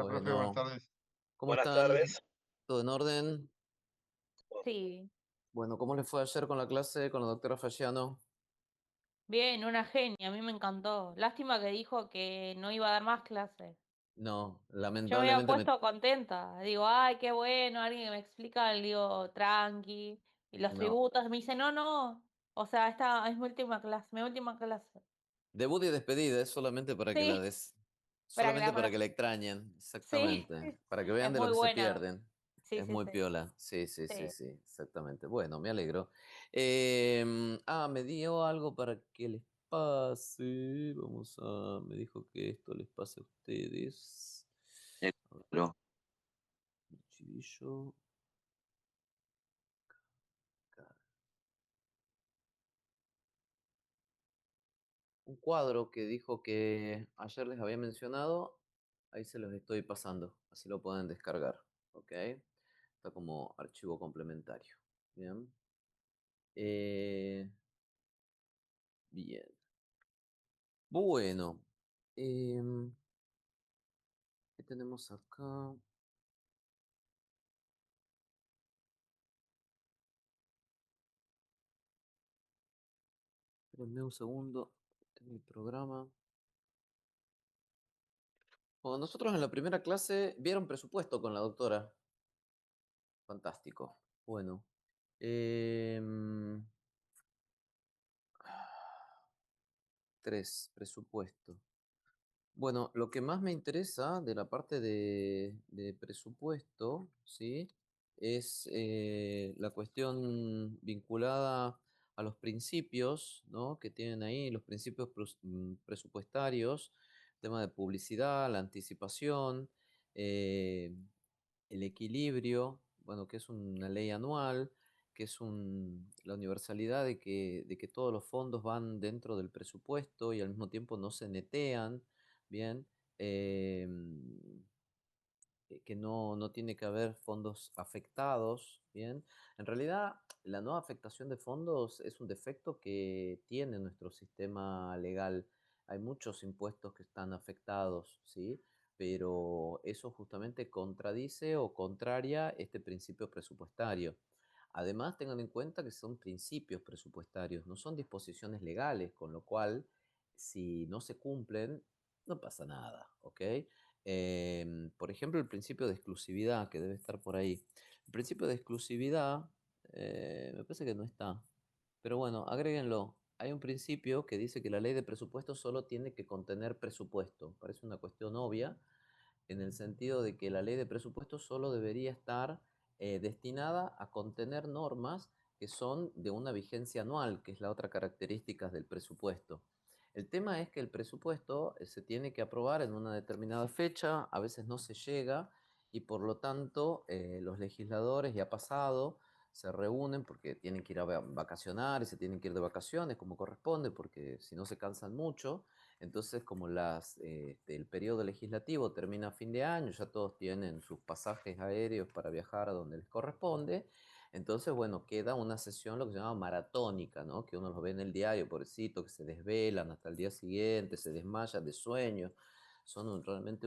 Hola, profe, buenas Bueno, tardes. ¿cómo Buenas están? tardes. ¿Todo en orden? Sí, Bueno, ¿cómo les fue ayer con la clase con la doctora Fasciano? bien, una genia, a mí me encantó. Lástima que dijo que no iba a dar más clases. No, Yo me había lamentablemente me... puesto contenta. Digo, ay, qué bueno, alguien que me explica, le digo, tranqui. Y los No. tributos, me dice, no, no. O sea, esta es mi última clase. Debut y despedida es solamente para que la Sí, des... para que Solamente la para que la conozca. extrañen, Sí, exactamente. Para que vean es de lo muy que se buena. pierden. Sí, Es sí, muy sí, piola. Sí, sí, sí, sí. sí, exactamente. Bueno, me alegro. Me dio algo para que les pase. Me dijo que esto les pase a ustedes. Claro. Archivillo. Un cuadro que dijo que ayer les había mencionado, ahí se los estoy pasando, así lo pueden descargar, ¿ok? Está como archivo complementario. Bien. Eh, bien. Bueno. em, ¿Qué tenemos acá? Espérenme un segundo. En el programa. Bueno, nosotros en la primera clase vieron presupuesto con la doctora. Fantástico. Bueno. em, 3, presupuesto. Bueno, lo que más me interesa de la parte de presupuesto, ¿sí? Es la cuestión vinculada a los principios, ¿no? Que tienen ahí, los principios presupuestarios, tema de publicidad, la anticipación, eh, el equilibrio, bueno, que es una ley anual, que es la universalidad de que todos los fondos van dentro del presupuesto y al mismo tiempo no se netean. Bien, que no tiene que haber fondos afectados, bien. En realidad, la no afectación de fondos es un defecto que tiene nuestro sistema legal. Hay muchos impuestos que están afectados, ¿sí? Pero eso justamente contradice o contraria este principio presupuestario. Además, tengan en cuenta que son principios presupuestarios, no son disposiciones legales, con lo cual, si no se cumplen, no pasa nada, ¿ok? Por ejemplo, el principio de exclusividad, que debe estar por ahí. El principio de exclusividad, me parece que no está, pero bueno, agréguenlo. Hay un principio que dice que la ley de presupuesto solo tiene que contener presupuesto. Parece una cuestión obvia, en el sentido de que la ley de presupuesto solo debería estar destinada a contener normas que son de una vigencia anual, que es la otra característica del presupuesto. El tema es que el presupuesto se tiene que aprobar en una determinada fecha, a veces no se llega y por lo tanto los legisladores, ya pasado, se reúnen porque tienen que ir a vacacionar y se tienen que ir de vacaciones como corresponde, porque si no se cansan mucho. Entonces, como el periodo legislativo termina a fin de año, ya todos tienen sus pasajes aéreos para viajar a donde les corresponde. Entonces, bueno, queda una sesión, lo que se llama maratónica, ¿no? Que uno los ve en el diario, pobrecito, que se desvelan hasta el día siguiente, se desmayan de sueño. Son realmente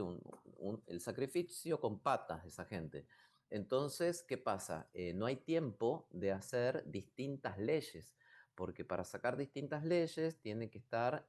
el sacrificio con patas esa gente. Entonces, ¿qué pasa? No hay tiempo de hacer distintas leyes, porque para sacar distintas leyes tiene que estar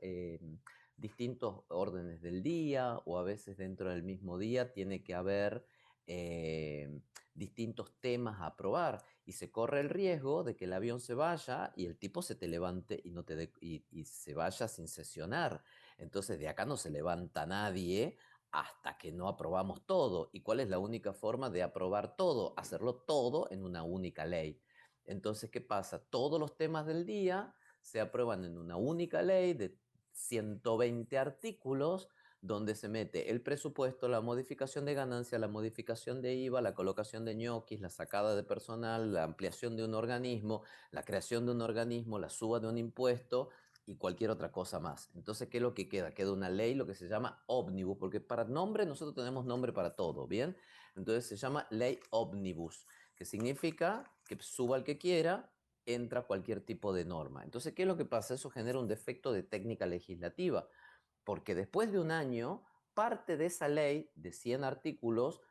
distintos órdenes del día o a veces dentro del mismo día tiene que haber eh, distintos temas a aprobar y se corre el riesgo de que el avión se vaya y el tipo se te levante y, no te y se vaya sin sesionar. Entonces de acá no se levanta nadie hasta que no aprobamos todo. ¿Y cuál es la única forma de aprobar todo? Hacerlo todo en una única ley. Entonces, ¿qué pasa? Todos los temas del día se aprueban en una única ley de 120 artículos donde se mete el presupuesto, la modificación de ganancia, la modificación de IVA, la colocación de ñoquis, la sacada de personal, la ampliación de un organismo, la creación de un organismo, la suba de un impuesto y cualquier otra cosa más. Entonces, ¿qué es lo que queda? Queda una ley, lo que se llama ómnibus, porque para nombre nosotros tenemos nombre para todo, ¿bien? Entonces se llama ley ómnibus, que significa que suba el que quiera, entra cualquier tipo de norma. Entonces, ¿qué es lo que pasa? Eso genera un defecto de técnica legislativa, porque después de un año parte de esa ley de 100 artículos,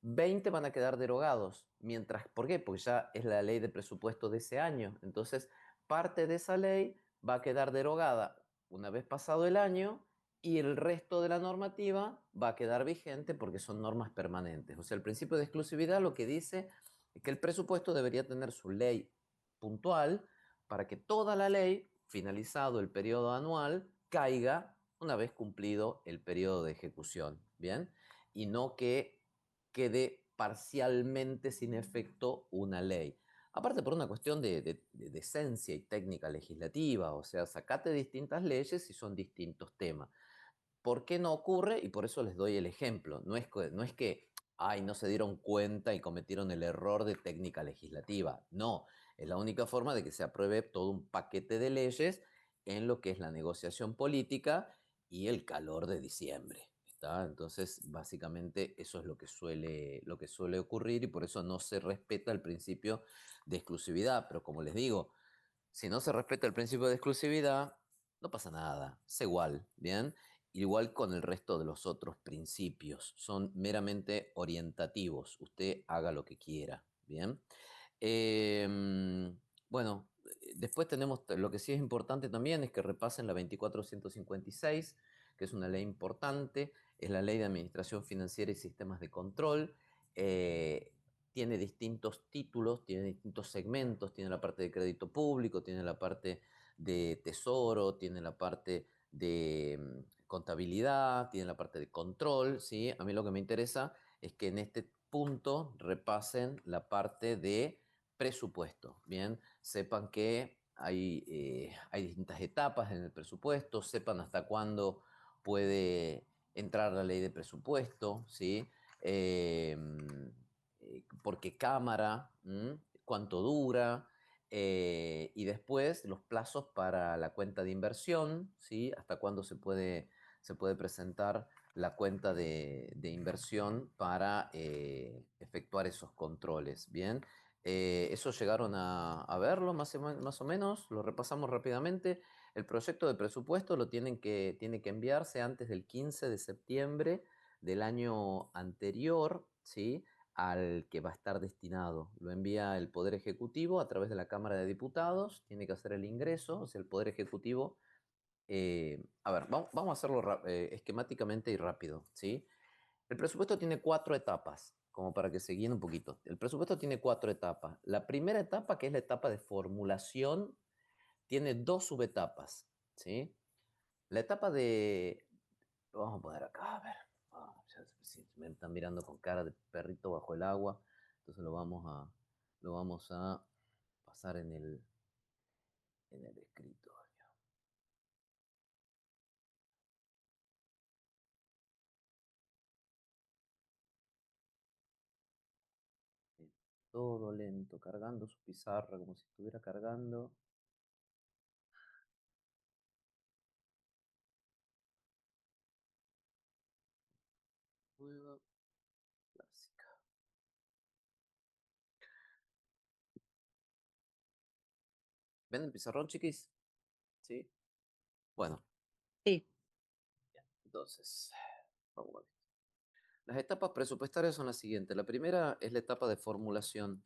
20 van a quedar derogados. Mientras, ¿por qué? Porque ya es la ley de presupuesto de ese año. Entonces, parte de esa ley va a quedar derogada una vez pasado el año y el resto de la normativa va a quedar vigente porque son normas permanentes. O sea, el principio de exclusividad lo que dice es que el presupuesto debería tener su ley puntual para que toda la ley, finalizado el periodo anual, caiga una vez cumplido el periodo de ejecución. ¿Bien? Y no que quede parcialmente sin efecto una ley. Aparte por una cuestión de decencia y técnica legislativa, o sea, sacate distintas leyes y son distintos temas. ¿Por qué no ocurre? Y por eso les doy el ejemplo. No es que, ay, no se dieron cuenta y cometieron el error de técnica legislativa. No, es la única forma de que se apruebe todo un paquete de leyes en lo que es la negociación política y el calor de diciembre. ¿Está? Entonces, básicamente eso es lo que suele ocurrir y por eso no se respeta el principio de exclusividad. Pero como les digo, si no se respeta el principio de exclusividad, no pasa nada, es igual, ¿bien? Igual con el resto de los otros principios, son meramente orientativos, usted haga lo que quiera, ¿bien? Bueno, después tenemos, lo que sí es importante también es que repasen la 24156, que es una ley importante, es la ley de administración financiera y sistemas de control. eh, Tiene distintos títulos, tiene distintos segmentos, tiene la parte de crédito público, tiene la parte de tesoro, tiene la parte de contabilidad, tiene la parte de control, ¿sí? A mí lo que me interesa es que en este punto repasen la parte de presupuesto, ¿bien? Sepan que hay distintas etapas en el presupuesto, sepan hasta cuándo puede entrar la ley de presupuesto, ¿sí? Eh, por qué cámara, cuánto dura, y después los plazos para la cuenta de inversión, ¿sí? Hasta cuándo se puede presentar la cuenta de inversión para efectuar esos controles, ¿bien? Eso llegaron a verlo más o menos, lo repasamos rápidamente. El proyecto de presupuesto tiene que enviarse antes del 15 de septiembre del año anterior, ¿sí? Al que va a estar destinado. Lo envía el Poder Ejecutivo a través de la Cámara de Diputados, tiene que hacer el ingreso, o sea, el Poder Ejecutivo. A ver, vamos a hacerlo esquemáticamente y rápido, ¿sí? El presupuesto tiene 4 etapas, como para que se guíen un poquito. El presupuesto tiene 4 etapas. La primera etapa, que es la etapa de formulación, tiene 2 subetapas, ¿sí? La etapa de... Lo vamos a poner acá, a ver. Si me están mirando con cara de perrito bajo el agua, entonces lo vamos a pasar en el escritorio. Todo lento, cargando su pizarra como si estuviera cargando. Prueba clásica. ¿Ven el pizarrón, chiquis? Sí. Bueno, Sí, entonces, vamos a ver. Las etapas presupuestarias son las siguientes. La primera es la etapa de formulación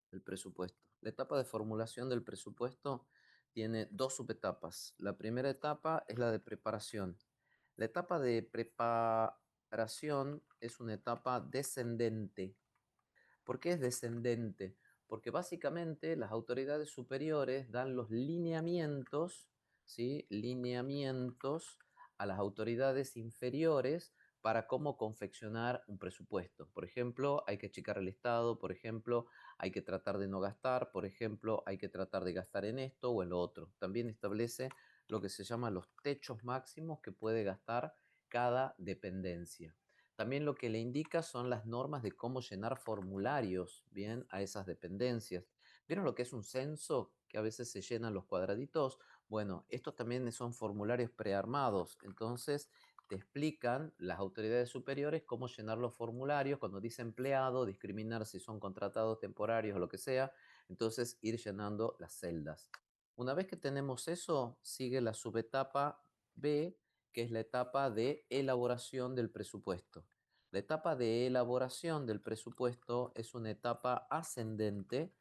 del presupuesto. La etapa de formulación del presupuesto tiene 2 subetapas. La primera etapa es la de preparación. La etapa de preparación es una etapa descendente. ¿Por qué es descendente? Porque básicamente las autoridades superiores dan los lineamientos, ¿sí? Lineamientos a las autoridades inferiores para cómo confeccionar un presupuesto. Por ejemplo, hay que achicar el Estado, por ejemplo, hay que tratar de no gastar, por ejemplo, hay que tratar de gastar en esto o en lo otro. También establece lo que se llama los techos máximos que puede gastar cada dependencia. También lo que le indica son las normas de cómo llenar formularios, bien, a esas dependencias. ¿Vieron lo que es un censo? Que a veces se llenan los cuadraditos. Bueno, estos también son formularios prearmados. Entonces, te explican las autoridades superiores cómo llenar los formularios. Cuando dice empleado, discriminar si son contratados temporarios o lo que sea. Entonces, ir llenando las celdas. Una vez que tenemos eso, sigue la subetapa B, que es la etapa de elaboración del presupuesto. La etapa de elaboración del presupuesto es una etapa ascendente.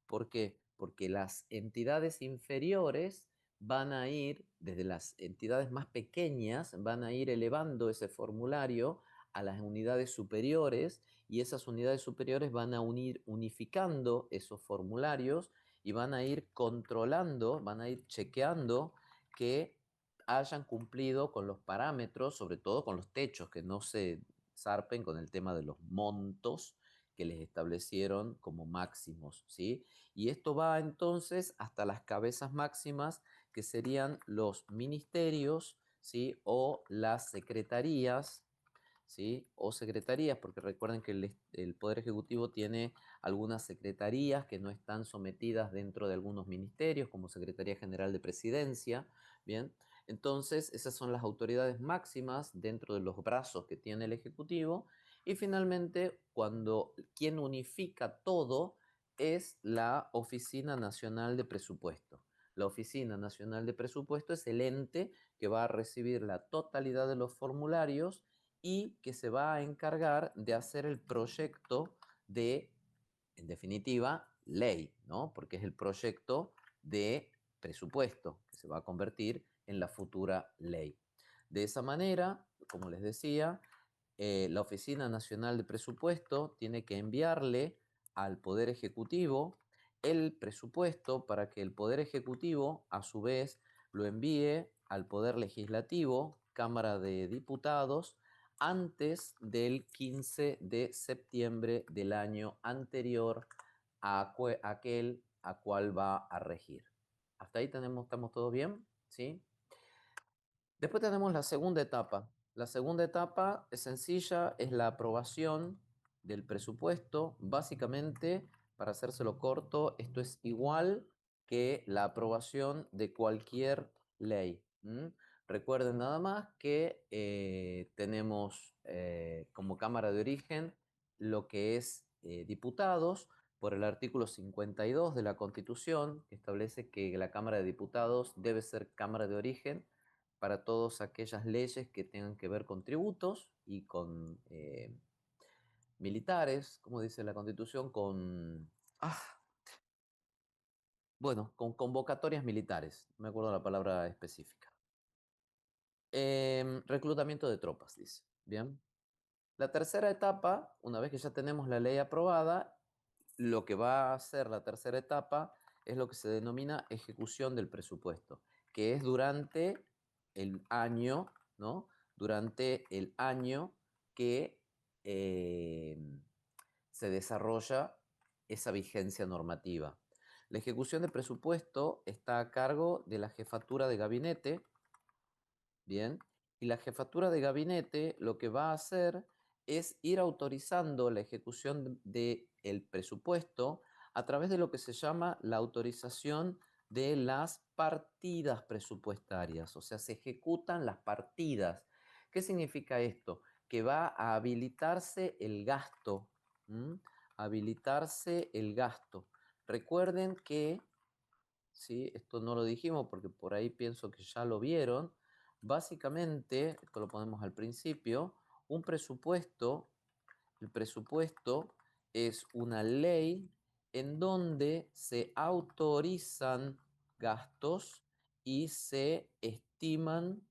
¿Por qué? Porque las entidades inferiores van a ir, desde las entidades más pequeñas, van a ir elevando ese formulario a las unidades superiores y esas unidades superiores van a unificando esos formularios y van a ir controlando, van a ir chequeando que hayan cumplido con los parámetros, sobre todo con los techos, que no se zarpen con el tema de los montos que les establecieron como máximos, ¿sí? Y esto va entonces hasta las cabezas máximas, que serían los ministerios, ¿sí? O las secretarías, ¿sí? O secretarías, porque recuerden que el Poder Ejecutivo tiene algunas secretarías que no están sometidas dentro de algunos ministerios, como Secretaría General de Presidencia, ¿bien? Entonces, esas son las autoridades máximas dentro de los brazos que tiene el Ejecutivo. Y finalmente, cuando quien unifica todo es la Oficina Nacional de Presupuesto. La Oficina Nacional de Presupuesto es el ente que va a recibir la totalidad de los formularios y que se va a encargar de hacer el proyecto de, en definitiva, ley, ¿no? Porque es el proyecto de presupuesto que se va a convertir en la futura ley. De esa manera, como les decía, la Oficina Nacional de Presupuesto tiene que enviarle al Poder Ejecutivo el presupuesto para que el Poder Ejecutivo, a su vez, lo envíe al Poder Legislativo, Cámara de Diputados, antes del 15 de septiembre del año anterior a aquel a cual va a regir. Hasta ahí estamos todos bien, ¿sí? Después tenemos la segunda etapa. La segunda etapa es sencilla, es la aprobación del presupuesto. Básicamente, para hacérselo corto, esto es igual que la aprobación de cualquier ley. Recuerden nada más que tenemos como Cámara de Origen lo que es diputados por el artículo 52 de la Constitución, que establece que la Cámara de Diputados debe ser Cámara de Origen para todas aquellas leyes que tengan que ver con tributos y con militares, como dice la Constitución, bueno, con convocatorias militares, no me acuerdo la palabra específica. Reclutamiento de tropas, dice. Bien. La tercera etapa, una vez que ya tenemos la ley aprobada, lo que va a hacer la tercera etapa es lo que se denomina ejecución del presupuesto, que es durante el año, ¿no? Durante el año que eh, se desarrolla esa vigencia normativa. La ejecución del presupuesto está a cargo de la jefatura de gabinete. Bien, y la jefatura de gabinete lo que va a hacer es ir autorizando la ejecución del presupuesto a través de lo que se llama la autorización de las partidas presupuestarias, o sea, se ejecutan las partidas. ¿Qué significa esto? Que va a habilitarse el gasto. ¿Mm? Habilitarse el gasto. Recuerden que, ¿sí? Esto no lo dijimos porque por ahí pienso que ya lo vieron. Básicamente, esto lo ponemos al principio, un presupuesto, el presupuesto es una ley en donde se autorizan gastos y se estiman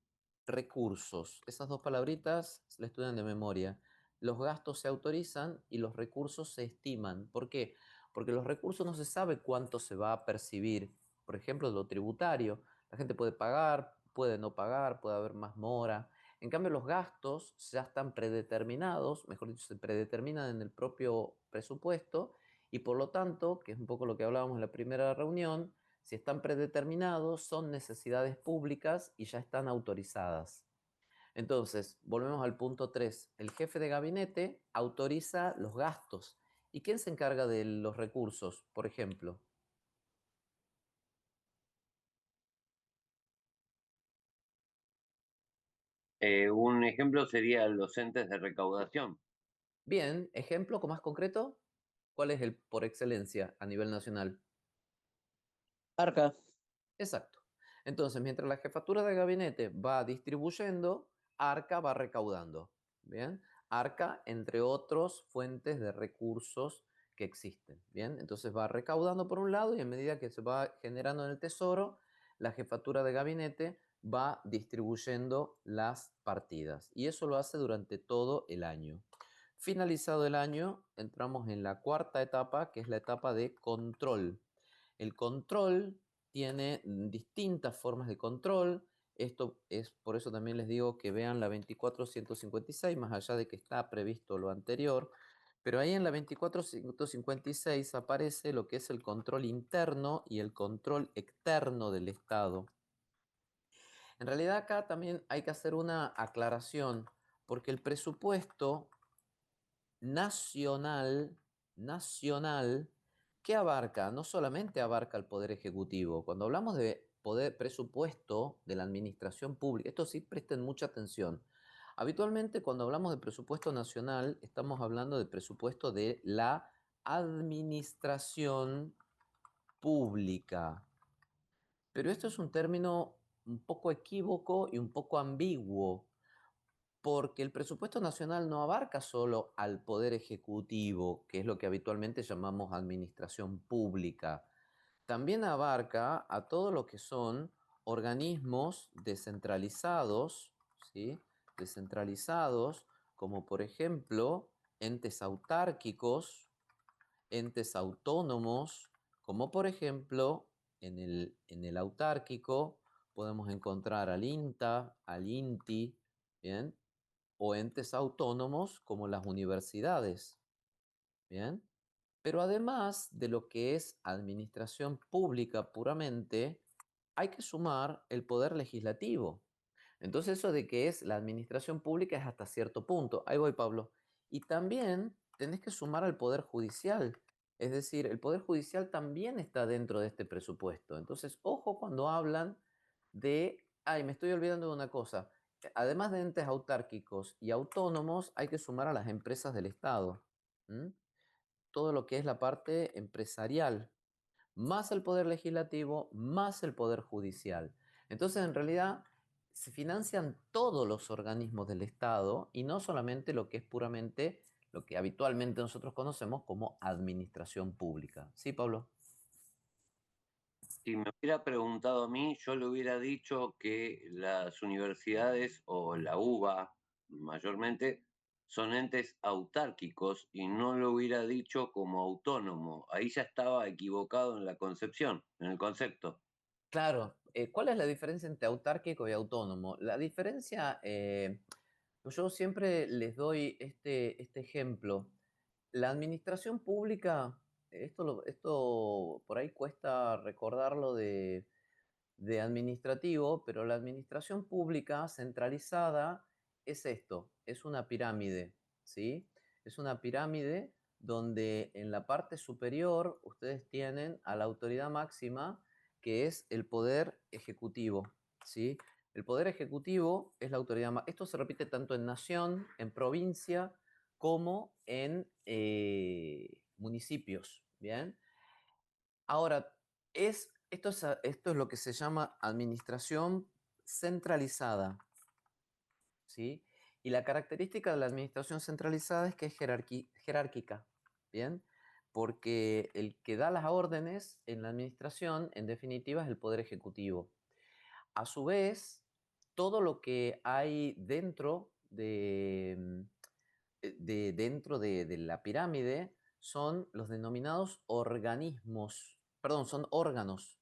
recursos. Esas dos palabritas se las estudian de memoria. Los gastos se autorizan y los recursos se estiman. ¿Por qué? Porque los recursos no se sabe cuánto se va a percibir. Por ejemplo, lo tributario. La gente puede pagar, puede no pagar, puede haber más mora. En cambio, los gastos ya están predeterminados, mejor dicho, se predeterminan en el propio presupuesto y por lo tanto, que es un poco lo que hablábamos en la primera reunión, si están predeterminados, son necesidades públicas y ya están autorizadas. Entonces, volvemos al punto 3. El jefe de gabinete autoriza los gastos. ¿Y quién se encarga de los recursos, por ejemplo? Un ejemplo sería los entes de recaudación. Bien, ejemplo con más concreto, ¿cuál es el por excelencia a nivel nacional? Arca. Exacto. Entonces, mientras la jefatura de gabinete va distribuyendo, ARCA va recaudando. ¿Bien? ARCA, entre otros fuentes de recursos que existen. ¿Bien? Entonces va recaudando por un lado y a medida que se va generando en el tesoro, la jefatura de gabinete va distribuyendo las partidas. Y eso lo hace durante todo el año. Finalizado el año, entramos en la cuarta etapa, que es la etapa de control. El control tiene distintas formas de control. Esto es, por eso también les digo que vean la 24.156, más allá de que está previsto lo anterior. Pero ahí en la 24.156 aparece lo que es el control interno y el control externo del Estado. En realidad acá también hay que hacer una aclaración, porque el presupuesto nacional, ¿qué abarca? No solamente abarca el Poder Ejecutivo. Cuando hablamos de presupuesto de la administración pública, esto sí presten mucha atención. Habitualmente cuando hablamos de presupuesto nacional, estamos hablando de presupuesto de la administración pública. Pero esto es un término un poco equívoco y un poco ambiguo, porque el presupuesto nacional no abarca solo al Poder Ejecutivo, que es lo que habitualmente llamamos administración pública. También abarca a todo lo que son organismos descentralizados, ¿sí? Descentralizados, como por ejemplo entes autárquicos, entes autónomos, como por ejemplo en el autárquico podemos encontrar al INTA, al INTI, ¿bien? O entes autónomos como las universidades, ¿bien? Pero además de lo que es administración pública puramente, hay que sumar el poder legislativo. Entonces eso de que es la administración pública es hasta cierto punto. Ahí voy, Pablo. Y también tenés que sumar al poder judicial. Es decir, el poder judicial también está dentro de este presupuesto. Entonces, ojo cuando hablan de, ay, me estoy olvidando de una cosa. Además de entes autárquicos y autónomos, hay que sumar a las empresas del Estado. ¿Mm? Todo lo que es la parte empresarial, más el poder legislativo, más el poder judicial. Entonces, en realidad, se financian todos los organismos del Estado y no solamente lo que es puramente lo que habitualmente nosotros conocemos como administración pública. ¿Sí, Pablo? Si me hubiera preguntado a mí, yo le hubiera dicho que las universidades o la UBA mayormente son entes autárquicos y no lo hubiera dicho como autónomo. Ahí ya estaba equivocado en la concepción, en el concepto. Claro. ¿Cuál es la diferencia entre autárquico y autónomo? La diferencia, yo siempre les doy este ejemplo. La administración pública, esto por ahí cuesta recordarlo de administrativo, pero la administración pública centralizada es esto, es una pirámide, ¿sí? Es una pirámide donde en la parte superior ustedes tienen a la autoridad máxima, que es el poder ejecutivo, ¿sí? El poder ejecutivo es la autoridad máxima. Esto se repite tanto en nación, en provincia, como en municipios, ¿bien? Ahora, esto es lo que se llama administración centralizada, ¿sí? Y la característica de la administración centralizada es que es jerárquica, ¿bien? Porque el que da las órdenes en la administración, en definitiva, es el Poder Ejecutivo. A su vez, todo lo que hay dentro de la pirámide son los denominados organismos, perdón, son órganos,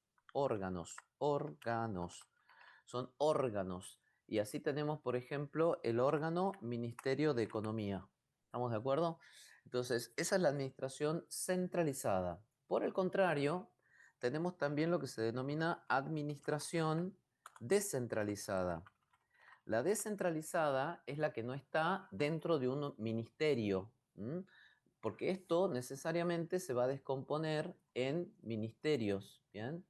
son órganos. Y así tenemos, por ejemplo, el órgano Ministerio de Economía. ¿Estamos de acuerdo? Entonces, esa es la administración centralizada. Por el contrario, tenemos también lo que se denomina administración descentralizada. La descentralizada es la que no está dentro de un ministerio, ¿m? Porque esto necesariamente se va a descomponer en ministerios, ¿bien?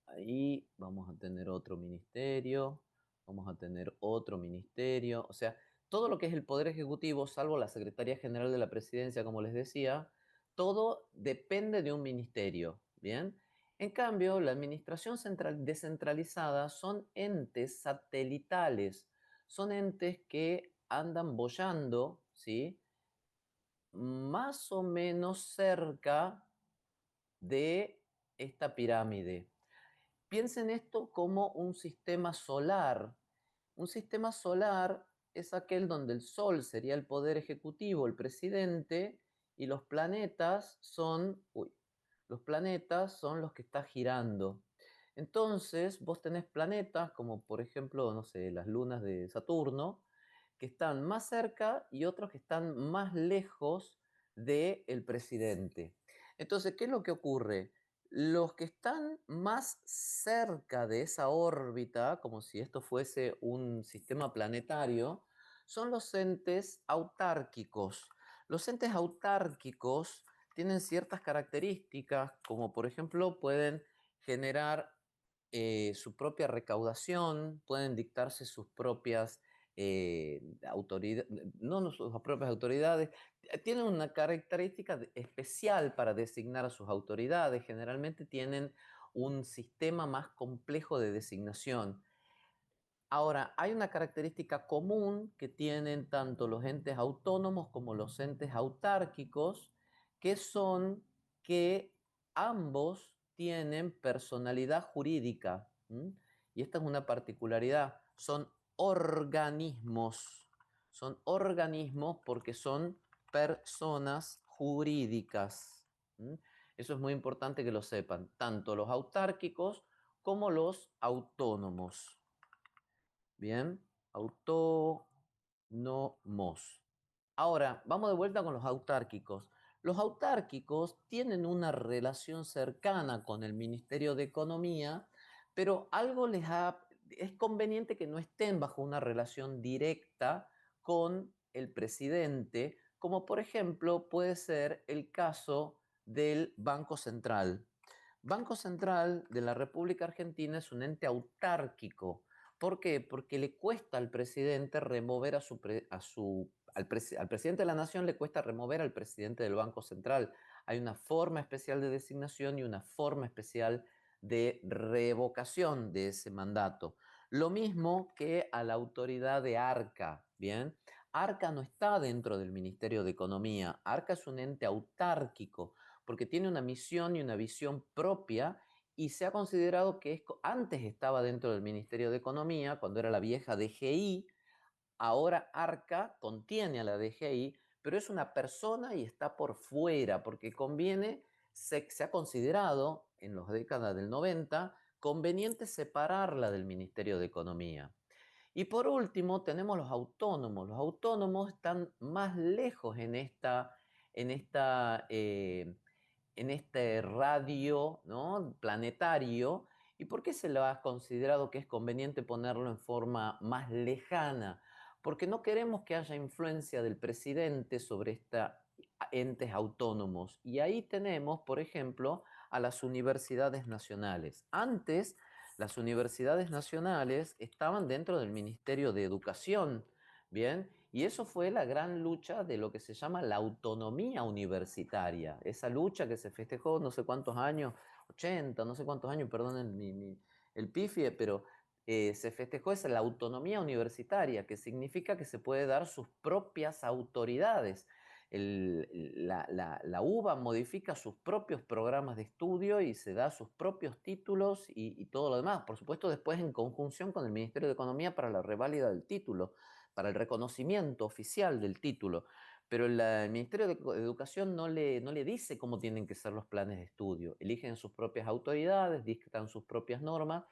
Ahí vamos a tener otro ministerio, vamos a tener otro ministerio, o sea, todo lo que es el Poder Ejecutivo, salvo la Secretaría General de la Presidencia, como les decía, todo depende de un ministerio, ¿bien? En cambio, la administración descentralizada son entes satelitales, son entes que andan boyando, ¿sí? Más o menos cerca de esta pirámide. Piensen esto como un sistema solar. Un sistema solar es aquel donde el Sol sería el poder ejecutivo, el presidente, y los planetas son, los planetas son los que está girando. Entonces, vos tenés planetas como por ejemplo, no sé, las lunas de Saturno, que están más cerca y otros que están más lejos del presidente. Entonces, ¿qué es lo que ocurre? Los que están más cerca de esa órbita, como si esto fuese un sistema planetario, son los entes autárquicos. Los entes autárquicos tienen ciertas características, como por ejemplo pueden generar su propia recaudación, pueden dictarse sus propias autoridades, no sus propias autoridades, tienen una característica especial para designar a sus autoridades, generalmente tienen un sistema más complejo de designación. Ahora, hay una característica común que tienen tanto los entes autónomos como los entes autárquicos, que son que ambos tienen personalidad jurídica. Y esta es una particularidad. Son organismos porque son personas jurídicas. Eso es muy importante que lo sepan, tanto los autárquicos como los autónomos. Bien, autónomos. Ahora, vamos de vuelta con los autárquicos. Los autárquicos tienen una relación cercana con el Ministerio de Economía, pero es conveniente que no estén bajo una relación directa con el presidente, como por ejemplo puede ser el caso del Banco Central. Banco Central de la República Argentina es un ente autárquico. ¿Por qué? Porque le cuesta al presidente remover al presidente de la nación le cuesta remover al presidente del Banco Central. Hay una forma especial de designación y una forma especial de revocación de ese mandato. Lo mismo que a la autoridad de Arca, ¿bien? Arca no está dentro del Ministerio de Economía. Arca es un ente autárquico porque tiene una misión y una visión propia y se ha considerado que antes estaba dentro del Ministerio de Economía, cuando era la vieja DGI, ahora Arca contiene a la DGI, pero es una persona y está por fuera, porque se ha considerado en las décadas del 90 conveniente separarla del Ministerio de Economía. Y por último tenemos los autónomos. Los autónomos están más lejos en este radio, ¿no?, planetario. ¿Y por qué se lo ha considerado que es conveniente ponerlo en forma más lejana? Porque no queremos que haya influencia del presidente sobre estos entes autónomos. Y ahí tenemos, por ejemplo, a las universidades nacionales. Antes, las universidades nacionales estaban dentro del Ministerio de Educación, ¿bien? Y eso fue la gran lucha de lo que se llama la autonomía universitaria. Esa lucha que se festejó no sé cuántos años, 80, no sé cuántos años, perdonen el pifie, pero se festejó esa la autonomía universitaria, que significa que se puede dar sus propias autoridades. La UBA modifica sus propios programas de estudio y se da sus propios títulos y todo lo demás. Por supuesto, después en conjunción con el Ministerio de Economía para la reválida del título, para el reconocimiento oficial del título. Pero el Ministerio de Educación no le dice cómo tienen que ser los planes de estudio. Eligen sus propias autoridades, dictan sus propias normas.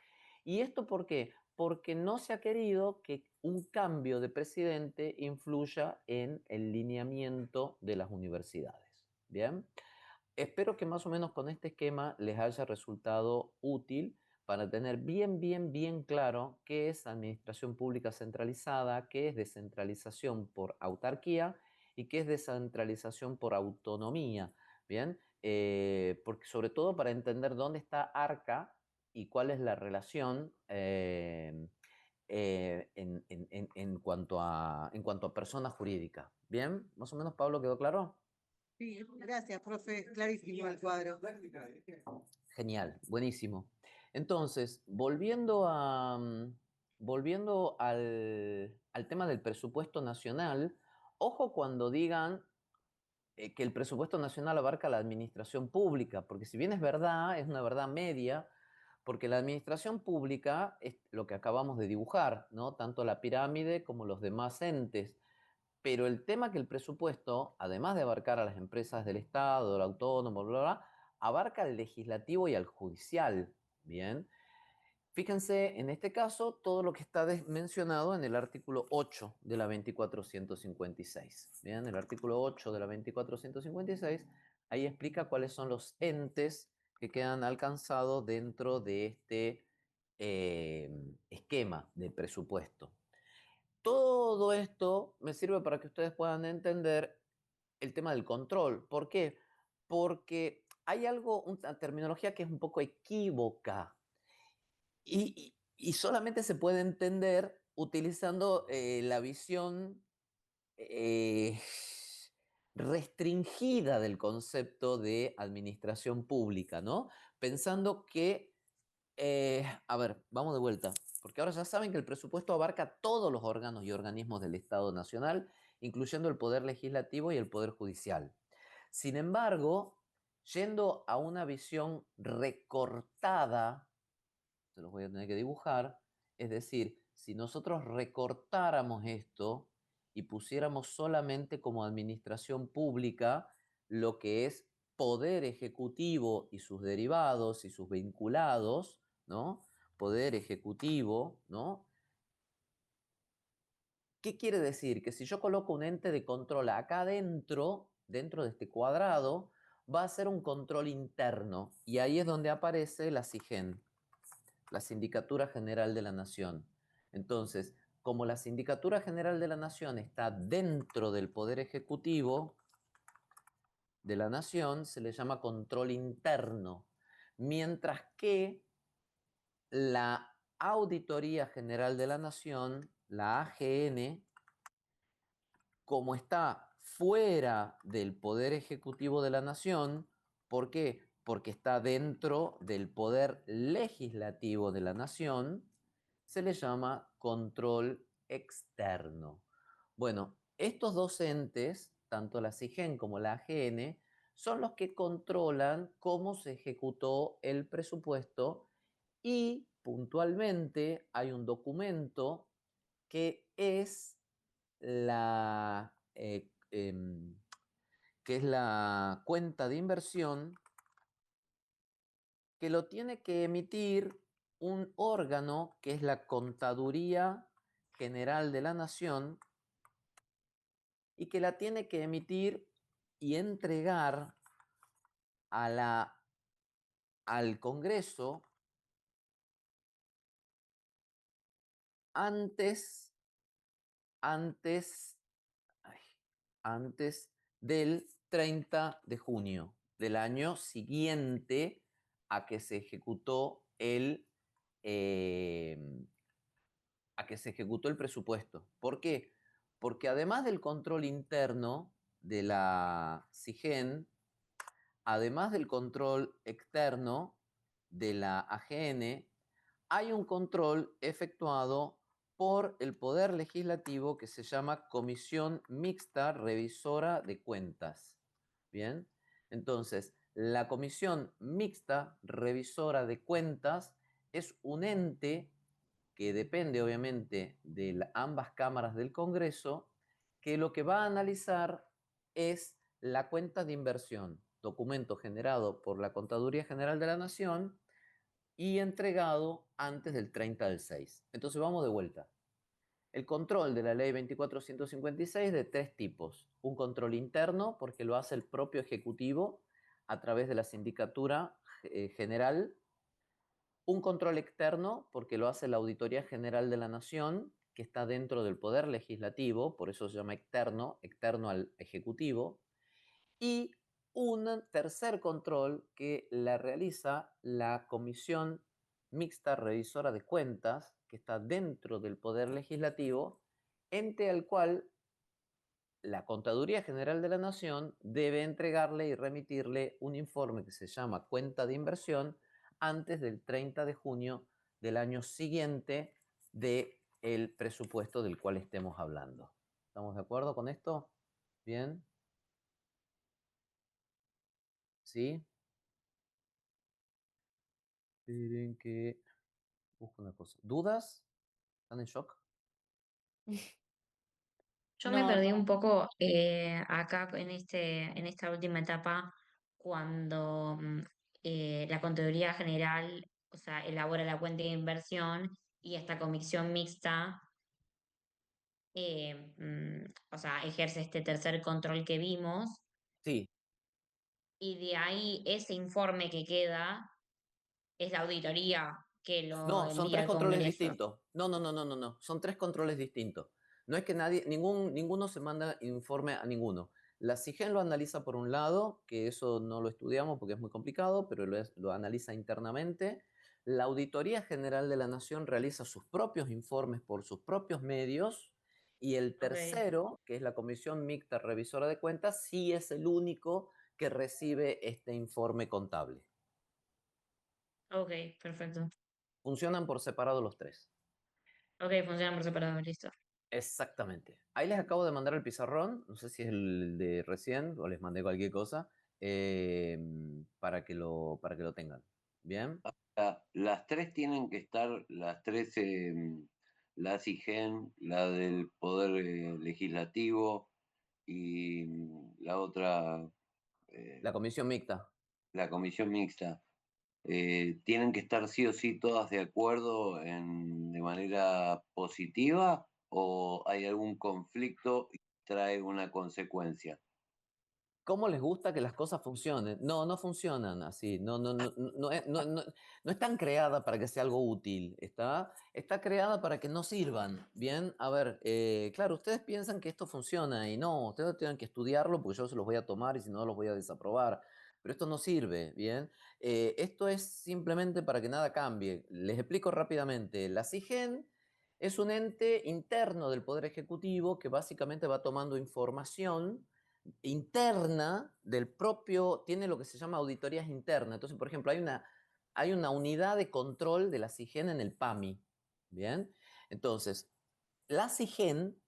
¿Y esto por qué? Porque no se ha querido que un cambio de presidente influya en el lineamiento de las universidades. Bien, espero que más o menos con este esquema les haya resultado útil para tener bien claro qué es administración pública centralizada, qué es descentralización por autarquía y qué es descentralización por autonomía. Bien, porque sobre todo para entender dónde está Arca y cuál es la relación en cuanto a persona jurídica. ¿Bien? ¿Más o menos, Pablo, quedó claro? Sí, gracias, profe. Clarísimo el cuadro. Genial, buenísimo. Entonces, volviendo al tema del presupuesto nacional, ojo cuando digan que el presupuesto nacional abarca la administración pública, porque si bien es verdad, es una verdad media, porque la administración pública es lo que acabamos de dibujar, ¿no? Tanto la pirámide como los demás entes. Pero el tema que el presupuesto, además de abarcar a las empresas del Estado, el autónomo, bla, bla, bla, abarca al legislativo y al judicial, ¿bien? Fíjense, en este caso, todo lo que está mencionado en el artículo 8 de la 2456. Bien, el artículo 8 de la 2456, ahí explica cuáles son los entes que quedan alcanzados dentro de este esquema de presupuesto. Todo esto me sirve para que ustedes puedan entender el tema del control. ¿Por qué? Porque hay algo, una terminología que es un poco equívoca y solamente se puede entender utilizando la visión eh, restringida del concepto de administración pública, ¿no? Pensando que, a ver, vamos de vuelta, porque ahora ya saben que el presupuesto abarca todos los órganos y organismos del Estado Nacional, incluyendo el Poder Legislativo y el Poder Judicial. Sin embargo, yendo a una visión recortada, se los voy a tener que dibujar, es decir, si nosotros recortáramos esto y pusiéramos solamente como administración pública lo que es poder ejecutivo y sus derivados y sus vinculados, ¿no? Poder ejecutivo, ¿no? ¿Qué quiere decir? Que si yo coloco un ente de control acá dentro de este cuadrado, va a ser un control interno y ahí es donde aparece la SIGEN, la Sindicatura General de la Nación. Entonces, como la Sindicatura General de la Nación está dentro del Poder Ejecutivo de la Nación, se le llama control interno, mientras que la Auditoría General de la Nación, la AGN, como está fuera del Poder Ejecutivo de la Nación, ¿por qué? Porque está dentro del Poder Legislativo de la Nación, se le llama control externo. Bueno, estos dos entes, tanto la SIGEN como la AGN, son los que controlan cómo se ejecutó el presupuesto y puntualmente hay un documento que es la, que es la cuenta de inversión que lo tiene que emitir un órgano que es la Contaduría General de la Nación y que la tiene que emitir y entregar al Congreso antes, antes, ay, antes del 30 de junio del año siguiente a que se ejecutó eh, el presupuesto. ¿Por qué? Porque además del control interno de la SIGEN, además del control externo de la AGN, hay un control efectuado por el Poder Legislativo que se llama Comisión Mixta Revisora de Cuentas. Bien, entonces, la Comisión Mixta Revisora de Cuentas es un ente que depende obviamente de ambas cámaras del Congreso, que lo que va a analizar es la cuenta de inversión, documento generado por la Contaduría General de la Nación y entregado antes del 30 del 6. Entonces vamos de vuelta. El control de la ley 2456 de tres tipos. Un control interno, porque lo hace el propio Ejecutivo a través de la Sindicatura General. Un control externo, porque lo hace la Auditoría General de la Nación, que está dentro del Poder Legislativo, por eso se llama externo, externo al Ejecutivo. Y un tercer control que la realiza la Comisión Mixta Revisora de Cuentas, que está dentro del Poder Legislativo, ente al cual la Contaduría General de la Nación debe entregarle y remitirle un informe que se llama cuenta de inversión antes del 30 de junio del año siguiente del presupuesto del cual estemos hablando. ¿Estamos de acuerdo con esto? Bien. ¿Sí? Esperen que busco una cosa. ¿Dudas? ¿Están en shock? Yo me No, perdí no. un poco acá en esta última etapa cuando la Contaduría General, o sea, elabora la cuenta de inversión y esta comisión mixta, o sea, ejerce este tercer control que vimos Sí. y de ahí ese informe que queda es la auditoría que lo No, son envía tres al controles Congreso. distintos. No. Son tres controles distintos. No es que ninguno se manda informe a ninguno. La CIGEN lo analiza por un lado, que eso no lo estudiamos porque es muy complicado, pero lo analiza internamente. La Auditoría General de la Nación realiza sus propios informes por sus propios medios. Y el Ok, tercero, que es la Comisión Mixta Revisora de Cuentas, sí es el único que recibe este informe contable. ok, perfecto. Funcionan por separado los tres. Ok, funcionan por separado, listo. Exactamente. Ahí les acabo de mandar el pizarrón, no sé si es el de recién o les mandé cualquier cosa, para que lo tengan. ¿Bien? Las tres tienen que estar, las tres, la SIGEN, la del Poder Legislativo y la otra, La eh, comisión mixta. la Comisión Mixta. ¿Tienen que estar sí o sí todas de acuerdo de manera positiva o hay algún conflicto y trae una consecuencia? ¿Cómo les gusta que las cosas funcionen? No, no funcionan así. No están creadas para que sea algo útil. Está creada para que no sirvan. Bien, a ver, claro, ustedes piensan que esto funciona y no, ustedes tienen que estudiarlo porque yo se los voy a tomar y si no los voy a desaprobar. Pero esto no sirve, ¿bien? Esto es simplemente para que nada cambie. Les explico rápidamente. La CIGEN es un ente interno del Poder Ejecutivo que básicamente va tomando información interna del propio, tiene lo que se llama auditorías internas. Entonces, por ejemplo, hay una unidad de control de la CIGEN en el PAMI. ¿Bien? Entonces, la CIGEN,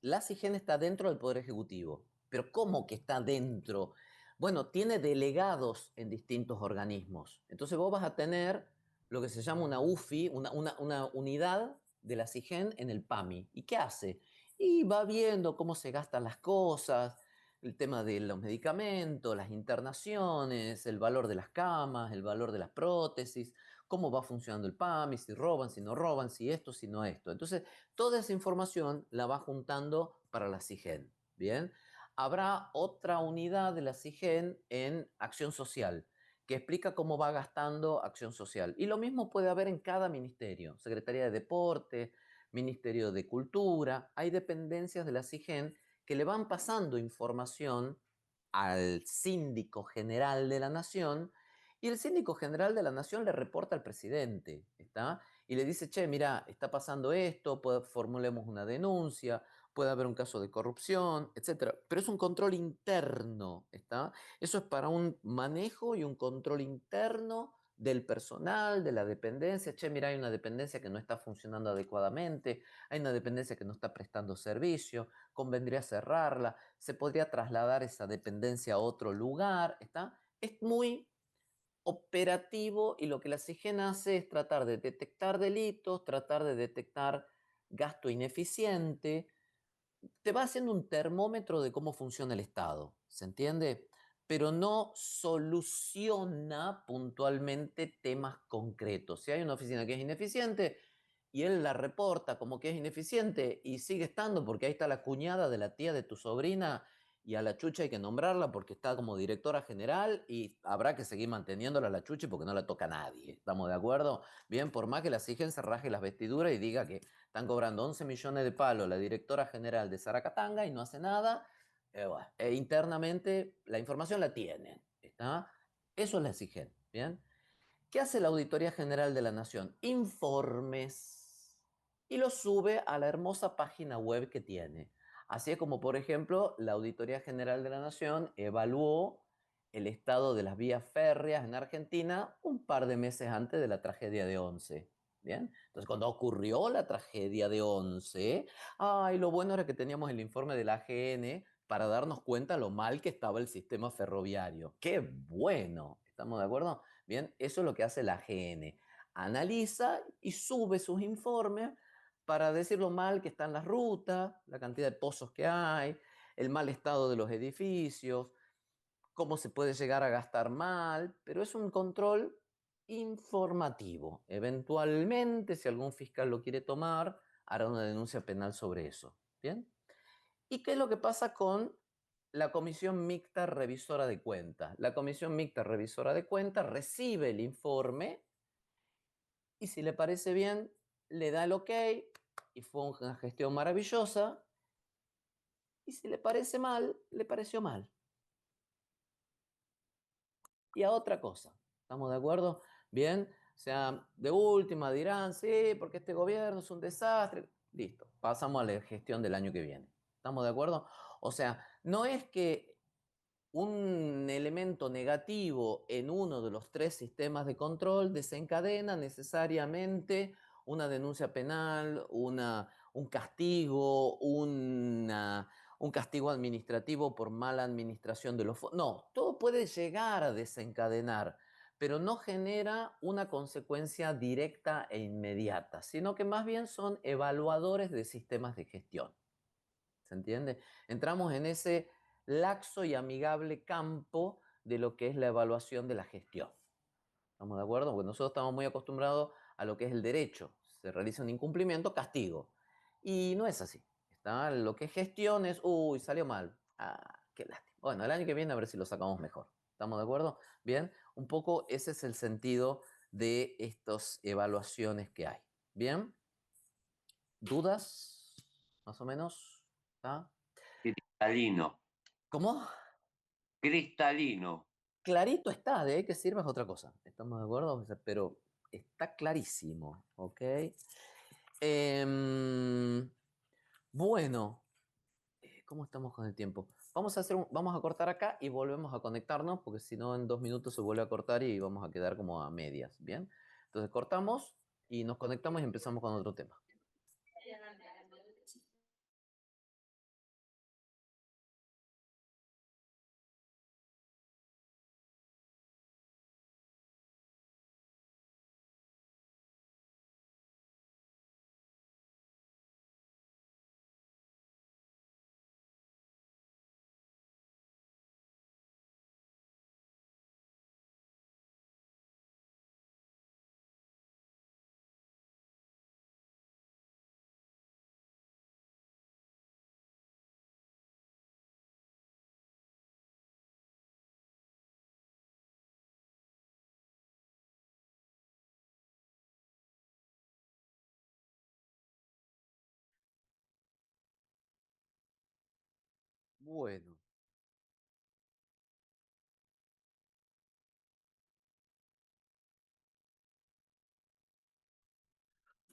la CIGEN está dentro del Poder Ejecutivo. Pero ¿cómo que está dentro? Bueno, tiene delegados en distintos organismos. Entonces vos vas a tener lo que se llama una UFI, una unidad de la CIGEN en el PAMI. ¿Y qué hace? Y va viendo cómo se gastan las cosas, el tema de los medicamentos, las internaciones, el valor de las camas, el valor de las prótesis, cómo va funcionando el PAMI, si roban, si no roban, si esto, si no esto. Entonces, toda esa información la va juntando para la CIGEN. Bien, habrá otra unidad de la CIGEN en acción social que explica cómo va gastando acción social. Y lo mismo puede haber en cada ministerio, Secretaría de Deporte, Ministerio de Cultura, hay dependencias de la CIGEN que le van pasando información al síndico general de la nación y el síndico general de la nación le reporta al presidente, ¿está? Y le dice, che, mira, está pasando esto, formulemos una denuncia, puede haber un caso de corrupción, etcétera. Pero es un control interno, ¿está? Eso es para un manejo y un control interno del personal, de la dependencia. Che, mira, hay una dependencia que no está funcionando adecuadamente, hay una dependencia que no está prestando servicio, convendría cerrarla, se podría trasladar esa dependencia a otro lugar, ¿está? Es muy operativo y lo que la CIGEN hace es tratar de detectar delitos, tratar de detectar gasto ineficiente, te va haciendo un termómetro de cómo funciona el Estado, ¿se entiende? Pero no soluciona puntualmente temas concretos. Si hay una oficina que es ineficiente y él la reporta como que es ineficiente y sigue estando porque ahí está la cuñada de la tía de tu sobrina y a la chucha hay que nombrarla porque está como directora general y habrá que seguir manteniéndola a la chucha porque no la toca a nadie. ¿Estamos de acuerdo? Bien, por más que la CIGEN se raje las vestiduras y diga que están cobrando 11 millones de palos la directora general de Zaracatanga y no hace nada. Bueno, internamente la información la tienen. ¿Está? Eso es la exigen. ¿Bien? ¿Qué hace la Auditoría General de la Nación? Informes. Y los sube a la hermosa página web que tiene. Así es como, por ejemplo, la Auditoría General de la Nación evaluó el estado de las vías férreas en Argentina un par de meses antes de la tragedia de Once. ¿Bien? Entonces, cuando ocurrió la tragedia de Once, ay, lo bueno era que teníamos el informe de la AGN para darnos cuenta lo mal que estaba el sistema ferroviario. ¡Qué bueno! ¿Estamos de acuerdo? Bien, eso es lo que hace la AGN. Analiza y sube sus informes para decir lo mal que están las rutas, la cantidad de pozos que hay, el mal estado de los edificios, cómo se puede llegar a gastar mal, pero es un control informativo. Eventualmente, si algún fiscal lo quiere tomar, hará una denuncia penal sobre eso. ¿Bien? ¿Y qué es lo que pasa con la Comisión Mixta Revisora de Cuentas? La Comisión Mixta Revisora de Cuentas recibe el informe y si le parece bien, le da el ok y fue una gestión maravillosa. Y si le parece mal, le pareció mal. Y a otra cosa. ¿Estamos de acuerdo? Bien. O sea, de última dirán, sí, porque este gobierno es un desastre. Listo. Pasamos a la gestión del año que viene. ¿Estamos de acuerdo? O sea, no es que un elemento negativo en uno de los tres sistemas de control desencadena necesariamente una denuncia penal, un castigo, un castigo administrativo por mala administración de los fondos. No, todo puede llegar a desencadenar, pero no genera una consecuencia directa e inmediata, sino que más bien son evaluadores de sistemas de gestión. ¿Se entiende? Entramos en ese laxo y amigable campo de lo que es la evaluación de la gestión. ¿Estamos de acuerdo? Porque nosotros estamos muy acostumbrados a lo que es el derecho. Se realiza un incumplimiento, castigo. Y no es así. ¿Está? Lo que es gestión es, uy, salió mal. Ah, qué lástima. Bueno, el año que viene a ver si lo sacamos mejor. ¿Estamos de acuerdo? Bien, un poco ese es el sentido de estas evaluaciones que hay. Bien, ¿dudas? Más o menos. ¿Está? Cristalino. ¿Cómo? Cristalino. Clarito está, de ahí que sirva es otra cosa. ¿Estamos de acuerdo? O sea, pero está clarísimo, ¿ok? Bueno, ¿cómo estamos con el tiempo? Vamos a cortar acá y volvemos a conectarnos, porque si no en 2 minutos se vuelve a cortar y vamos a quedar como a medias, ¿bien? Entonces cortamos y nos conectamos y empezamos con otro tema. Bueno,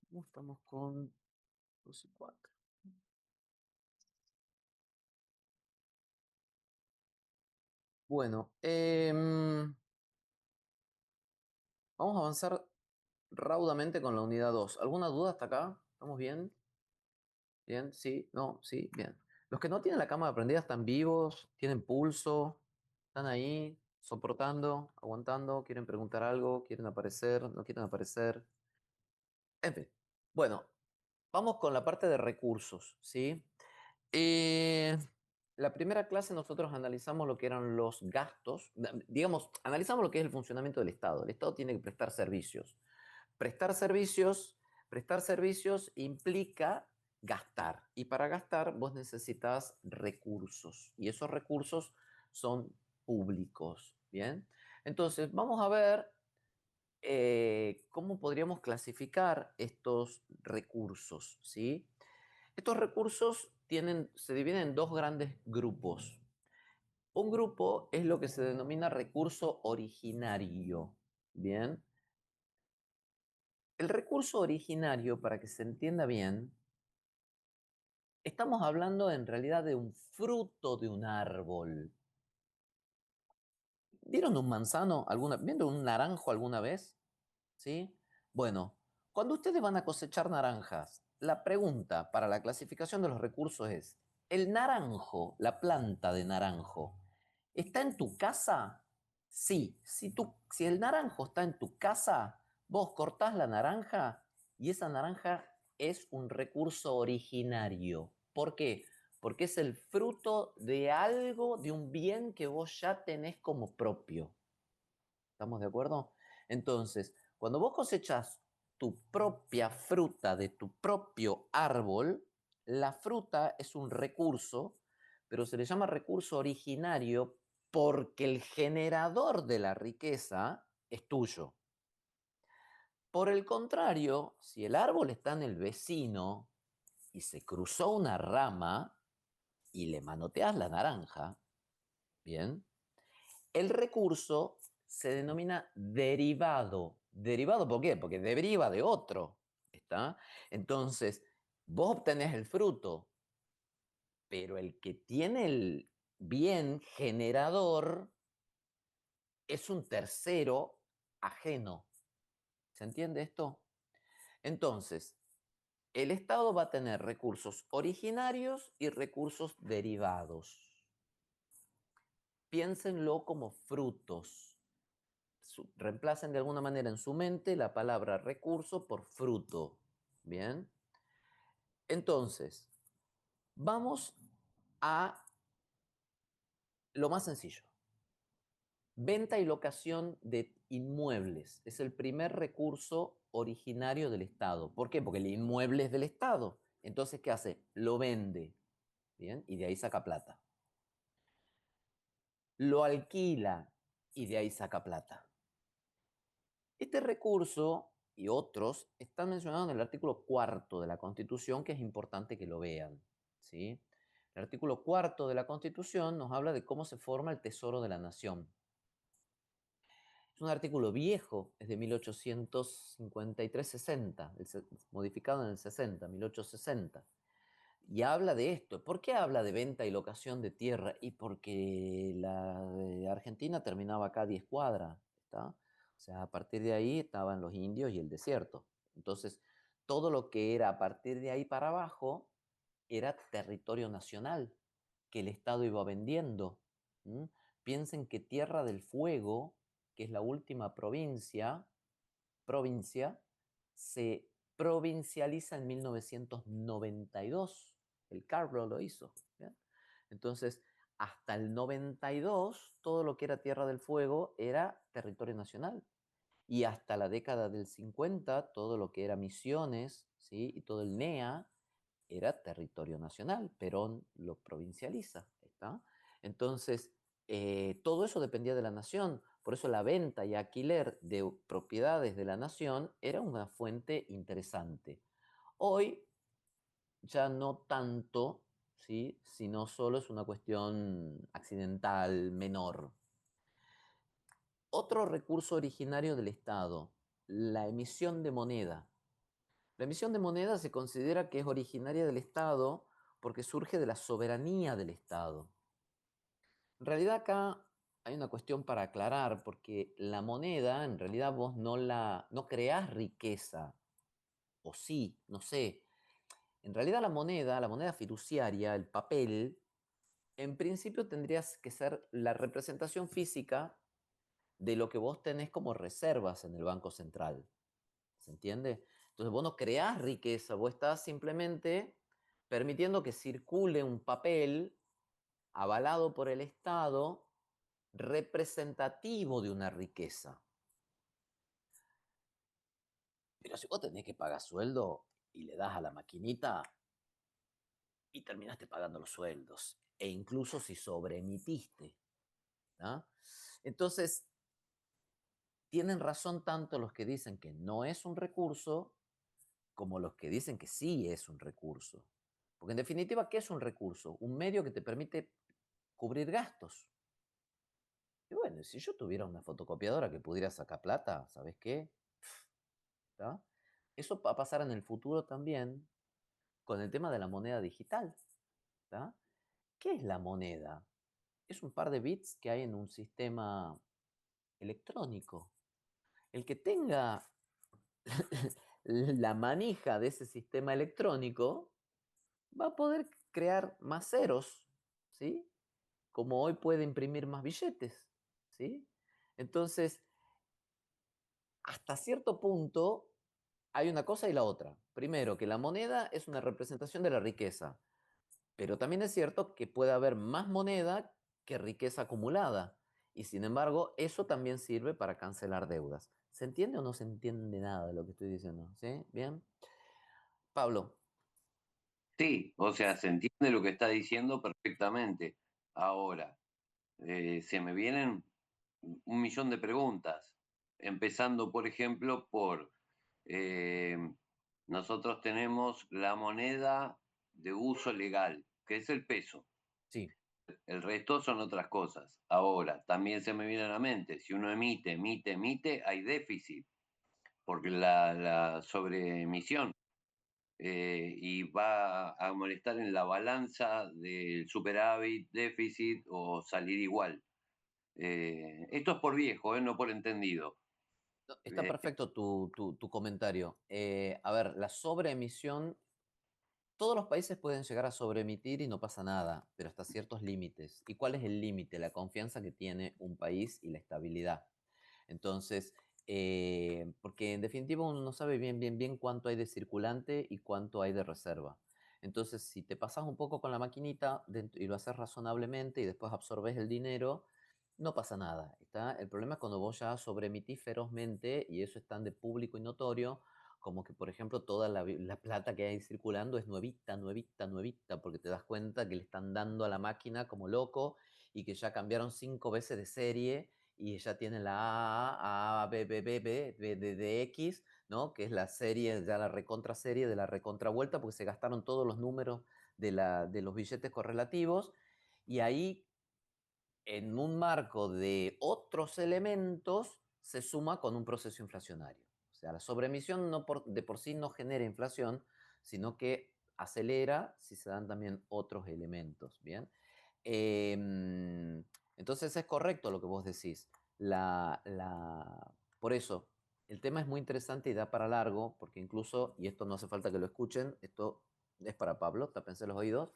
¿cómo estamos con 2 y 4? Bueno, vamos a avanzar raudamente con la unidad 2. ¿Alguna duda hasta acá? ¿Estamos bien? ¿Bien? ¿Sí? ¿No? ¿Sí? Bien. Los que no tienen la cámara prendida están vivos, tienen pulso, están ahí, soportando, aguantando, quieren preguntar algo, quieren aparecer, no quieren aparecer. En fin. Bueno, vamos con la parte de recursos, ¿sí? La primera clase nosotros analizamos lo que eran los gastos, digamos, analizamos lo que es el funcionamiento del Estado. El Estado tiene que prestar servicios. Prestar servicios, prestar servicios implica gastar. Y para gastar vos necesitas recursos. Y esos recursos son públicos. ¿Bien? Entonces, vamos a ver cómo podríamos clasificar estos recursos. ¿Sí? Estos recursos se dividen en dos grandes grupos. Un grupo es lo que se denomina recurso originario. Bien. El recurso originario, para que se entienda bien, Estamos hablando en realidad de un fruto de un árbol. ¿Vieron un manzano ¿vieron un naranjo alguna vez? ¿Sí? Bueno, cuando ustedes van a cosechar naranjas, la pregunta para la clasificación de los recursos es, ¿el naranjo, la planta de naranjo, está en tu casa? Sí, si el naranjo está en tu casa, vos cortás la naranja y esa naranja es un recurso originario. ¿Por qué? Porque es el fruto de algo, de un bien que vos ya tenés como propio. ¿Estamos de acuerdo? Entonces, cuando vos cosechas tu propia fruta de tu propio árbol, la fruta es un recurso, pero se le llama recurso originario porque el generador de la riqueza es tuyo. Por el contrario, si el árbol está en el vecino y se cruzó una rama y le manoteas la naranja, bien, el recurso se denomina derivado. ¿Derivado por qué? Porque deriva de otro. ¿Está? Entonces, vos obtenés el fruto, pero el que tiene el bien generador es un tercero ajeno. ¿Se entiende esto? Entonces, el Estado va a tener recursos originarios y recursos derivados. Piénsenlo como frutos. Reemplacen de alguna manera en su mente la palabra recurso por fruto. Bien. Entonces, vamos a lo más sencillo. Venta y locación de inmuebles. Es el primer recurso originario del Estado. ¿Por qué? Porque el inmueble es del Estado. Entonces, ¿qué hace? Lo vende. Bien. Y de ahí saca plata. Lo alquila y de ahí saca plata. Este recurso y otros están mencionados en el artículo 4 de la Constitución, que es importante que lo vean, ¿sí? El artículo 4 de la Constitución nos habla de cómo se forma el Tesoro de la Nación. Es un artículo viejo, es de 1853-60, modificado en el 60, 1860. Y habla de esto. ¿Por qué habla de venta y locación de tierra? Y porque la de Argentina terminaba acá a 10 cuadras, ¿está? O sea, a partir de ahí estaban los indios y el desierto. Entonces, todo lo que era a partir de ahí para abajo era territorio nacional que el Estado iba vendiendo. ¿Mm? Piensen que Tierra del Fuego, que es la última provincia, se provincializa en 1992. El Carbo lo hizo. ¿Bien? Entonces, hasta el 92, todo lo que era Tierra del Fuego era territorio nacional. Y hasta la década del 50, todo lo que era Misiones, ¿sí? Y todo el NEA era territorio nacional. Perón lo provincializa. ¿Está? Entonces, todo eso dependía de la nación. Por eso la venta y alquiler de propiedades de la nación era una fuente interesante. Hoy ya no tanto, ¿sí? Sino solo es una cuestión accidental, menor. Otro recurso originario del Estado, la emisión de moneda. La emisión de moneda se considera que es originaria del Estado porque surge de la soberanía del Estado. En realidad acá hay una cuestión para aclarar, porque la moneda, en realidad vos no creás riqueza, o sí, no sé. En realidad la moneda fiduciaria, el papel, en principio tendrías que ser la representación física de lo que vos tenés como reservas en el Banco Central. ¿Se entiende? Entonces vos no creás riqueza, vos estás simplemente permitiendo que circule un papel avalado por el Estado representativo de una riqueza. Pero si vos tenés que pagar sueldo y le das a la maquinita y terminaste pagando los sueldos, e incluso si sobreemitiste, ¿no? Entonces, tienen razón tanto los que dicen que no es un recurso como los que dicen que sí es un recurso. Porque en definitiva, ¿qué es un recurso? Un medio que te permite cubrir gastos. Y bueno, si yo tuviera una fotocopiadora que pudiera sacar plata, ¿sabes qué? ¿Está? Eso va a pasar en el futuro también con el tema de la moneda digital. ¿Tá? ¿Qué es la moneda? Es un par de bits que hay en un sistema electrónico. El que tenga la manija de ese sistema electrónico va a poder crear más ceros, ¿sí? Como hoy puede imprimir más billetes, ¿sí? Entonces, hasta cierto punto hay una cosa y la otra. Primero, que la moneda es una representación de la riqueza, pero también es cierto que puede haber más moneda que riqueza acumulada. Y sin embargo, eso también sirve para cancelar deudas. ¿Se entiende o no se entiende nada de lo que estoy diciendo? ¿Sí? ¿Bien? Pablo. Sí, o sea, se entiende lo que está diciendo perfectamente. Ahora, se me vienen un millón de preguntas, empezando, por ejemplo, por eh, nosotros tenemos la moneda de uso legal, que es el peso. Sí. El resto son otras cosas. Ahora, también se me viene a la mente, si uno emite, hay déficit, porque la sobreemisión y va a molestar en la balanza del superávit, déficit o salir igual. Esto es por viejo, no por entendido. Está perfecto tu comentario. A ver, la sobreemisión, todos los países pueden llegar a sobreemitir y no pasa nada, pero hasta ciertos límites. ¿Y cuál es el límite? La confianza que tiene un país y la estabilidad. Entonces, porque en definitiva uno no sabe bien cuánto hay de circulante y cuánto hay de reserva. Entonces, si te pasas un poco con la maquinita y lo haces razonablemente y después absorbes el dinero, no pasa nada. ¿Está? El problema es cuando vos ya sobreemitís ferozmente y eso es tan de público y notorio, como que, por ejemplo, toda la plata que hay circulando es nuevita, porque te das cuenta que le están dando a la máquina como loco y que ya cambiaron 5 veces de serie y ya tienen la A, B, B, B, B, B, de X, ¿no? Que es la serie, ya la recontra serie de la recontra vuelta, porque se gastaron todos los números de los billetes correlativos, y ahí, en un marco de otros elementos, se suma con un proceso inflacionario. O sea, la sobreemisión de por sí no genera inflación, sino que acelera si se dan también otros elementos, ¿bien? Entonces es correcto lo que vos decís. Por eso, el tema es muy interesante y da para largo, porque incluso, y esto no hace falta que lo escuchen, esto es para Pablo, tápense los oídos,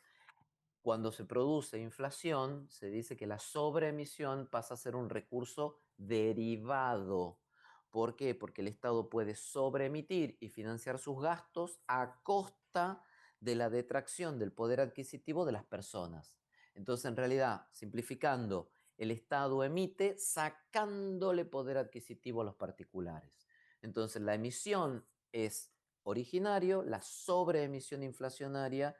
cuando se produce inflación, se dice que la sobreemisión pasa a ser un recurso derivado. ¿Por qué? Porque el Estado puede sobreemitir y financiar sus gastos a costa de la detracción del poder adquisitivo de las personas. Entonces, en realidad, simplificando, el Estado emite sacándole poder adquisitivo a los particulares. Entonces, la emisión es originario, la sobreemisión inflacionaria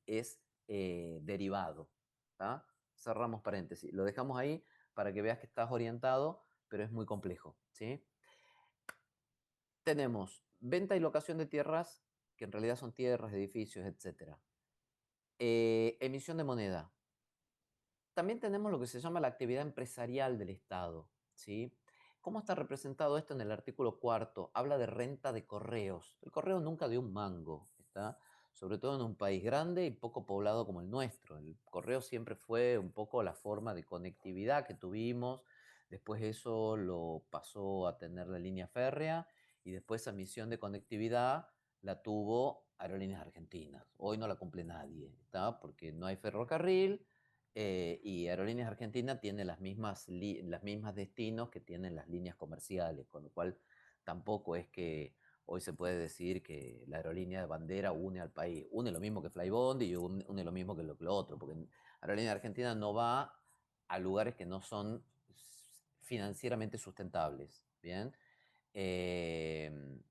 es derivado. ¿Tá? Cerramos paréntesis. Lo dejamos ahí para que veas que estás orientado, pero es muy complejo. ¿Sí? Tenemos venta y locación de tierras, que en realidad son tierras, edificios, etc. Emisión de moneda. También tenemos lo que se llama la actividad empresarial del Estado. ¿Sí? ¿Cómo está representado esto en el artículo 4? Habla de renta de correos. El correo nunca dio un mango, ¿está? Sobre todo en un país grande y poco poblado como el nuestro. El correo siempre fue un poco la forma de conectividad que tuvimos. Después eso lo pasó a tener la línea férrea y después esa misión de conectividad la tuvo Aerolíneas Argentinas. Hoy no la cumple nadie, ¿está? Porque no hay ferrocarril. Y Aerolíneas Argentinas tiene las mismas destinos que tienen las líneas comerciales, con lo cual tampoco es que hoy se puede decir que la aerolínea de bandera une al país. Une lo mismo que Flybondi y une lo mismo que lo otro, porque Aerolíneas Argentinas no va a lugares que no son financieramente sustentables. ¿Bien?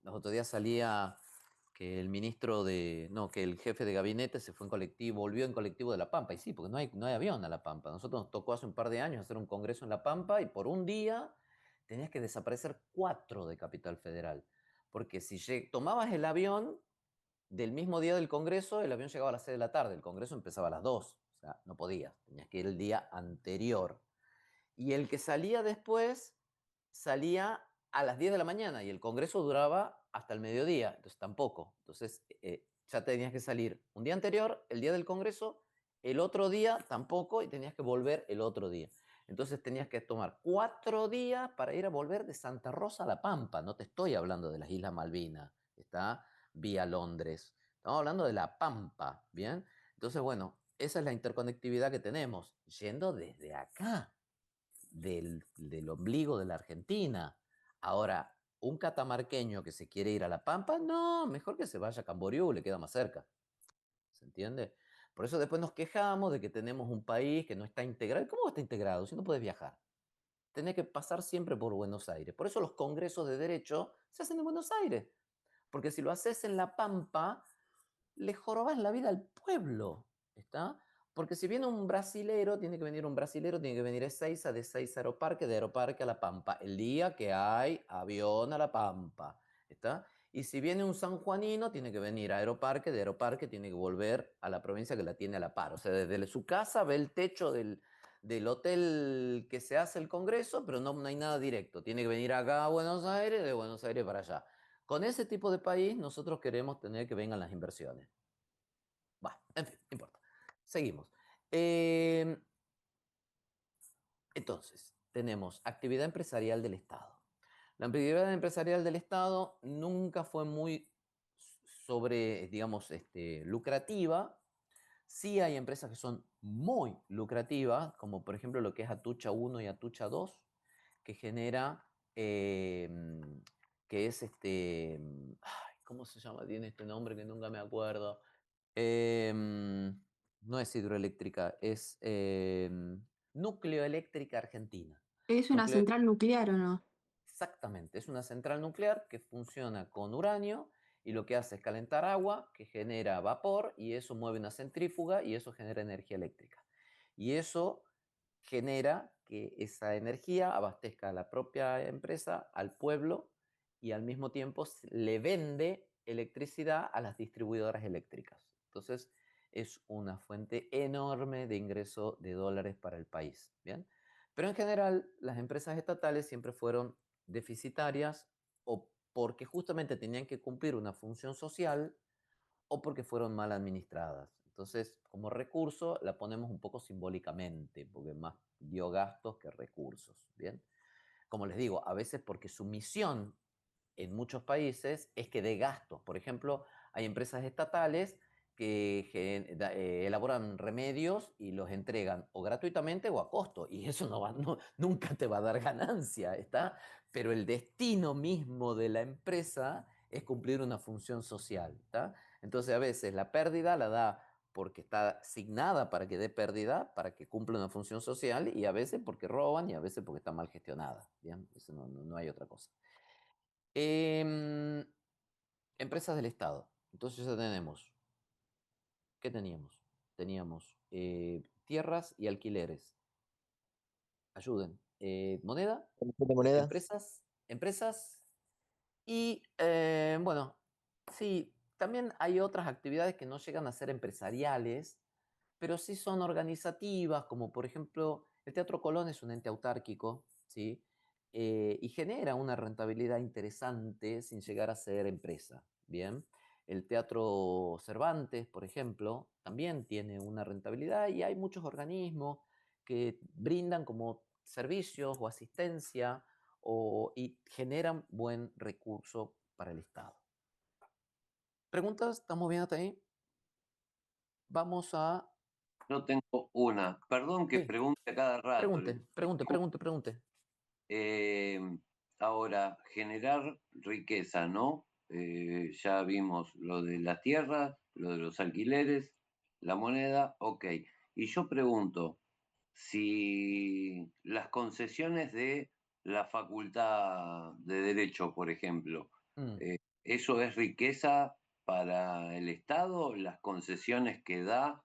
Los otros días salía que el que el jefe de gabinete se fue en colectivo, volvió en colectivo de La Pampa. Y sí, porque no hay avión a La Pampa. Nosotros nos tocó hace un par de años hacer un congreso en La Pampa y por un día tenías que desaparecer 4 de Capital Federal. Porque si tomabas el avión del mismo día del congreso, el avión llegaba a las 6 de la tarde, el congreso empezaba a las 2. O sea, no podías, tenías que ir el día anterior. Y el que salía después salía a las 10 de la mañana y el congreso duraba hasta el mediodía, entonces tampoco. Entonces ya tenías que salir un día anterior, el día del Congreso, el otro día tampoco, y tenías que volver el otro día. Entonces tenías que tomar 4 días para ir a volver de Santa Rosa a La Pampa. No te estoy hablando de las Islas Malvinas, está vía Londres. Estamos hablando de La Pampa, ¿bien? Entonces, bueno, esa es la interconectividad que tenemos, yendo desde acá, del ombligo de la Argentina. Ahora, un catamarqueño que se quiere ir a La Pampa, no, mejor que se vaya a Camboriú, le queda más cerca. ¿Se entiende? Por eso después nos quejamos de que tenemos un país que no está integrado. ¿Cómo está integrado si no puedes viajar? Tenés que pasar siempre por Buenos Aires. Por eso los congresos de derecho se hacen en Buenos Aires. Porque si lo haces en La Pampa, le jorobas la vida al pueblo, ¿está? Porque si viene un brasilero, tiene que venir un brasilero, tiene que venir a Ezeiza, de Ezeiza a Aeroparque, de Aeroparque a La Pampa, el día que hay avión a La Pampa, ¿está? Y si viene un sanjuanino, tiene que venir a Aeroparque, de Aeroparque tiene que volver a la provincia que la tiene a la par. O sea, desde su casa ve el techo del hotel que se hace el congreso, pero no hay nada directo. Tiene que venir acá a Buenos Aires, de Buenos Aires para allá. Con ese tipo de país nosotros queremos tener que vengan las inversiones. Va, en fin, no importa. Seguimos. Entonces, tenemos actividad empresarial del Estado. La actividad empresarial del Estado nunca fue muy digamos, lucrativa. Sí hay empresas que son muy lucrativas, como por ejemplo lo que es Atucha 1 y Atucha 2, que genera, que es ¿cómo se llama? Tiene este nombre que nunca me acuerdo. No es hidroeléctrica, es Núcleo Eléctrica Argentina. ¿Es una Núcleo, central nuclear o no? exactamente, es una central nuclear que funciona con uranio y lo que hace es calentar agua que genera vapor y eso mueve una centrífuga y eso genera energía eléctrica. Y eso genera que esa energía abastezca a la propia empresa, al pueblo, y al mismo tiempo le vende electricidad a las distribuidoras eléctricas. Entonces, es una fuente enorme de ingreso de dólares para el país. ¿Bien? Pero en general, las empresas estatales siempre fueron deficitarias o porque justamente tenían que cumplir una función social o porque fueron mal administradas. Entonces, como recurso, la ponemos un poco simbólicamente, porque más dio gastos que recursos, ¿bien? Como les digo, a veces porque su misión en muchos países es que dé gastos. Por ejemplo, hay empresas estatales que elaboran remedios y los entregan o gratuitamente o a costo, y eso nunca te va a dar ganancia, ¿está? Pero el destino mismo de la empresa es cumplir una función social, ¿está? Entonces a veces la pérdida la da porque está asignada para que dé pérdida, para que cumpla una función social, y a veces porque roban y a veces porque está mal gestionada. ¿Bien? Eso no hay otra cosa. Empresas del Estado. Entonces ya tenemos, ¿qué teníamos? Teníamos tierras y alquileres. Ayuden. Moneda, ¿De moneda? empresas y, bueno, sí, también hay otras actividades que no llegan a ser empresariales, pero sí son organizativas, como por ejemplo, el Teatro Colón es un ente autárquico, ¿sí? Y genera una rentabilidad interesante sin llegar a ser empresa, ¿bien? El Teatro Cervantes, por ejemplo, también tiene una rentabilidad y hay muchos organismos que brindan como servicios o asistencia y generan buen recurso para el Estado. ¿Preguntas? ¿Estamos bien hasta ahí? Vamos a... Yo tengo una. Perdón que Sí. pregunte a cada rato. Pregunte. Eh, Ahora, generar riqueza, ¿no? Ya vimos lo de las tierras, lo de los alquileres, la moneda, ok. Y yo pregunto, si las concesiones de la Facultad de Derecho, por ejemplo, ¿eso es riqueza para el Estado? ¿Las concesiones que da?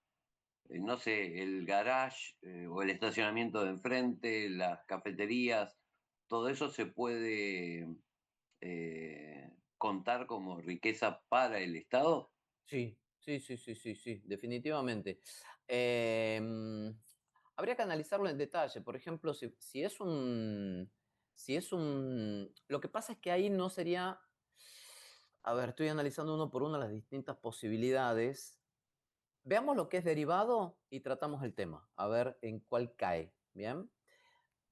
No sé, el garage o el estacionamiento de enfrente, las cafeterías, todo eso se puede contar como riqueza para el Estado. Sí, definitivamente. Habría que analizarlo en detalle. Por ejemplo, si es un... Lo que pasa es que ahí no sería... A ver, estoy analizando uno por uno las distintas posibilidades. Veamos lo que es derivado y tratamos el tema, a ver en cuál cae, ¿bien?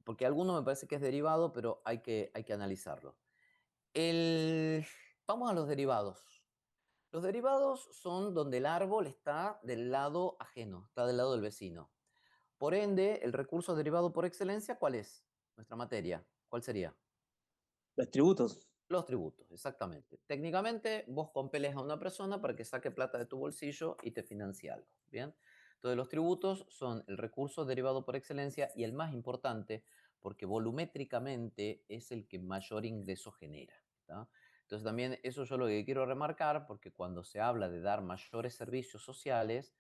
Porque alguno me parece que es derivado, pero hay que analizarlo. Vamos a los derivados. Los derivados son donde el árbol está del lado ajeno, está del lado del vecino. Por ende, el recurso derivado por excelencia, ¿cuál es? Nuestra materia. ¿Cuál sería? Los tributos. Los tributos, exactamente. Técnicamente, vos compeles a una persona para que saque plata de tu bolsillo y te financie algo, ¿bien? Entonces, los tributos son el recurso derivado por excelencia y el más importante porque volumétricamente es el que mayor ingreso genera, ¿tá? Entonces, también eso yo lo que quiero remarcar porque cuando se habla de dar mayores servicios sociales,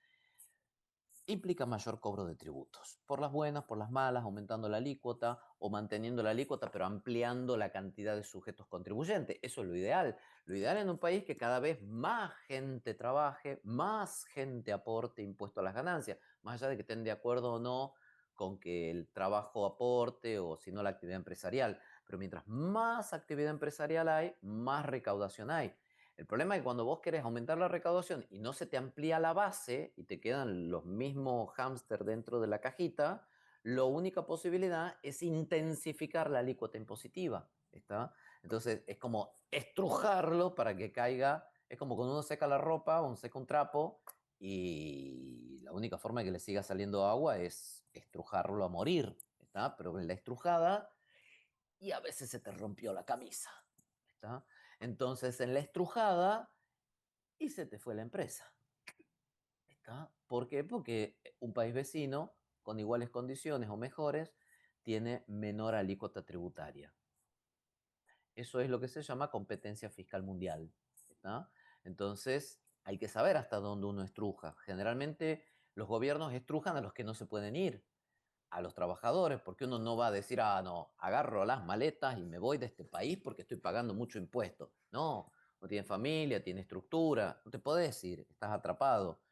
implica mayor cobro de tributos, por las buenas, por las malas, aumentando la alícuota o manteniendo la alícuota, pero ampliando la cantidad de sujetos contribuyentes. Eso es lo ideal. Lo ideal en un país que cada vez más gente trabaje, más gente aporte impuesto a las ganancias, más allá de que estén de acuerdo o no con que el trabajo aporte o si no la actividad empresarial. Pero mientras más actividad empresarial hay, más recaudación hay. El problema es que cuando vos querés aumentar la recaudación y no se te amplía la base y te quedan los mismos hámster dentro de la cajita, la única posibilidad es intensificar la alícuota impositiva, ¿está? Entonces es como estrujarlo para que caiga, es como cuando uno seca la ropa o uno seca un trapo y la única forma de que le siga saliendo agua es estrujarlo a morir, ¿está? Pero en la estrujada y a veces se te rompió la camisa, ¿está? Entonces, en la estrujada, y se te fue la empresa, ¿está? ¿Por qué? Porque un país vecino, con iguales condiciones o mejores, tiene menor alícuota tributaria. Eso es lo que se llama competencia fiscal mundial, ¿está? Entonces, hay que saber hasta dónde uno estruja. Generalmente, los gobiernos estrujan a los que no se pueden ir, a los trabajadores, porque uno no va a decir, ah, no, agarro las maletas y me voy de este país porque estoy pagando mucho impuesto. No, no tiene familia, tiene estructura, no te podés ir, estás atrapado.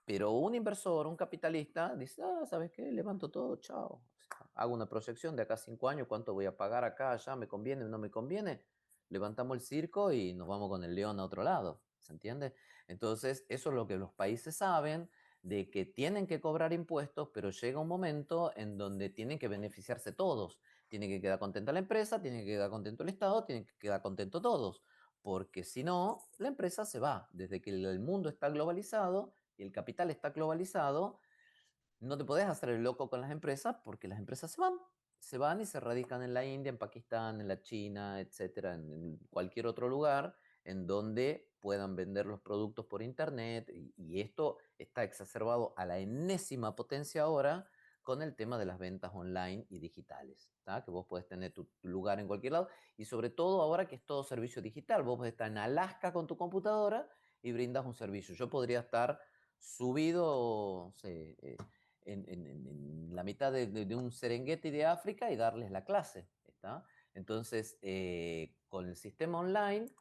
Pero un inversor, un capitalista, dice, ah, ¿sabes qué? Levanto todo, chao. O sea, hago una proyección de acá a 5 años, cuánto voy a pagar acá, allá, me conviene, no me conviene. Levantamos el circo y nos vamos con el león a otro lado, ¿se entiende? Entonces, eso es lo que los países saben, de que tienen que cobrar impuestos, pero llega un momento en donde tienen que beneficiarse todos. Tiene que quedar contenta la empresa, tiene que quedar contento el Estado, tienen que quedar contento todos, porque si no, la empresa se va. Desde que el mundo está globalizado, y el capital está globalizado, no te podés hacer el loco con las empresas porque las empresas se van y se radican en la India, en Pakistán, en la China, etcétera, en cualquier otro lugar en donde puedan vender los productos por internet y esto está exacerbado a la enésima potencia ahora con el tema de las ventas online y digitales, ¿tá? Que vos podés tener tu lugar en cualquier lado y sobre todo ahora que es todo servicio digital, vos podés estar en Alaska con tu computadora y brindas un servicio. Yo podría estar subido, no sé, en la mitad de un Serengeti de África y darles la clase, ¿está? Entonces, con el sistema online,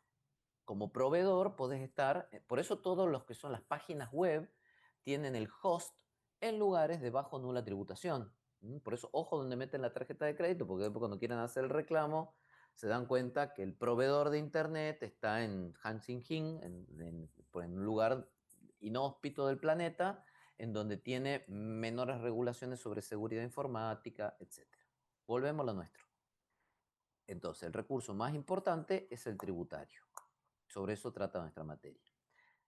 como proveedor, podés estar, por eso todos los que son las páginas web tienen el host en lugares de bajo nula tributación. Por eso, ojo donde meten la tarjeta de crédito, porque después cuando quieran hacer el reclamo, se dan cuenta que el proveedor de internet está en Hansing, en un lugar inhóspito del planeta, en donde tiene menores regulaciones sobre seguridad informática, etc. Volvemos a lo nuestro. Entonces, el recurso más importante es el tributario. Sobre eso trata nuestra materia.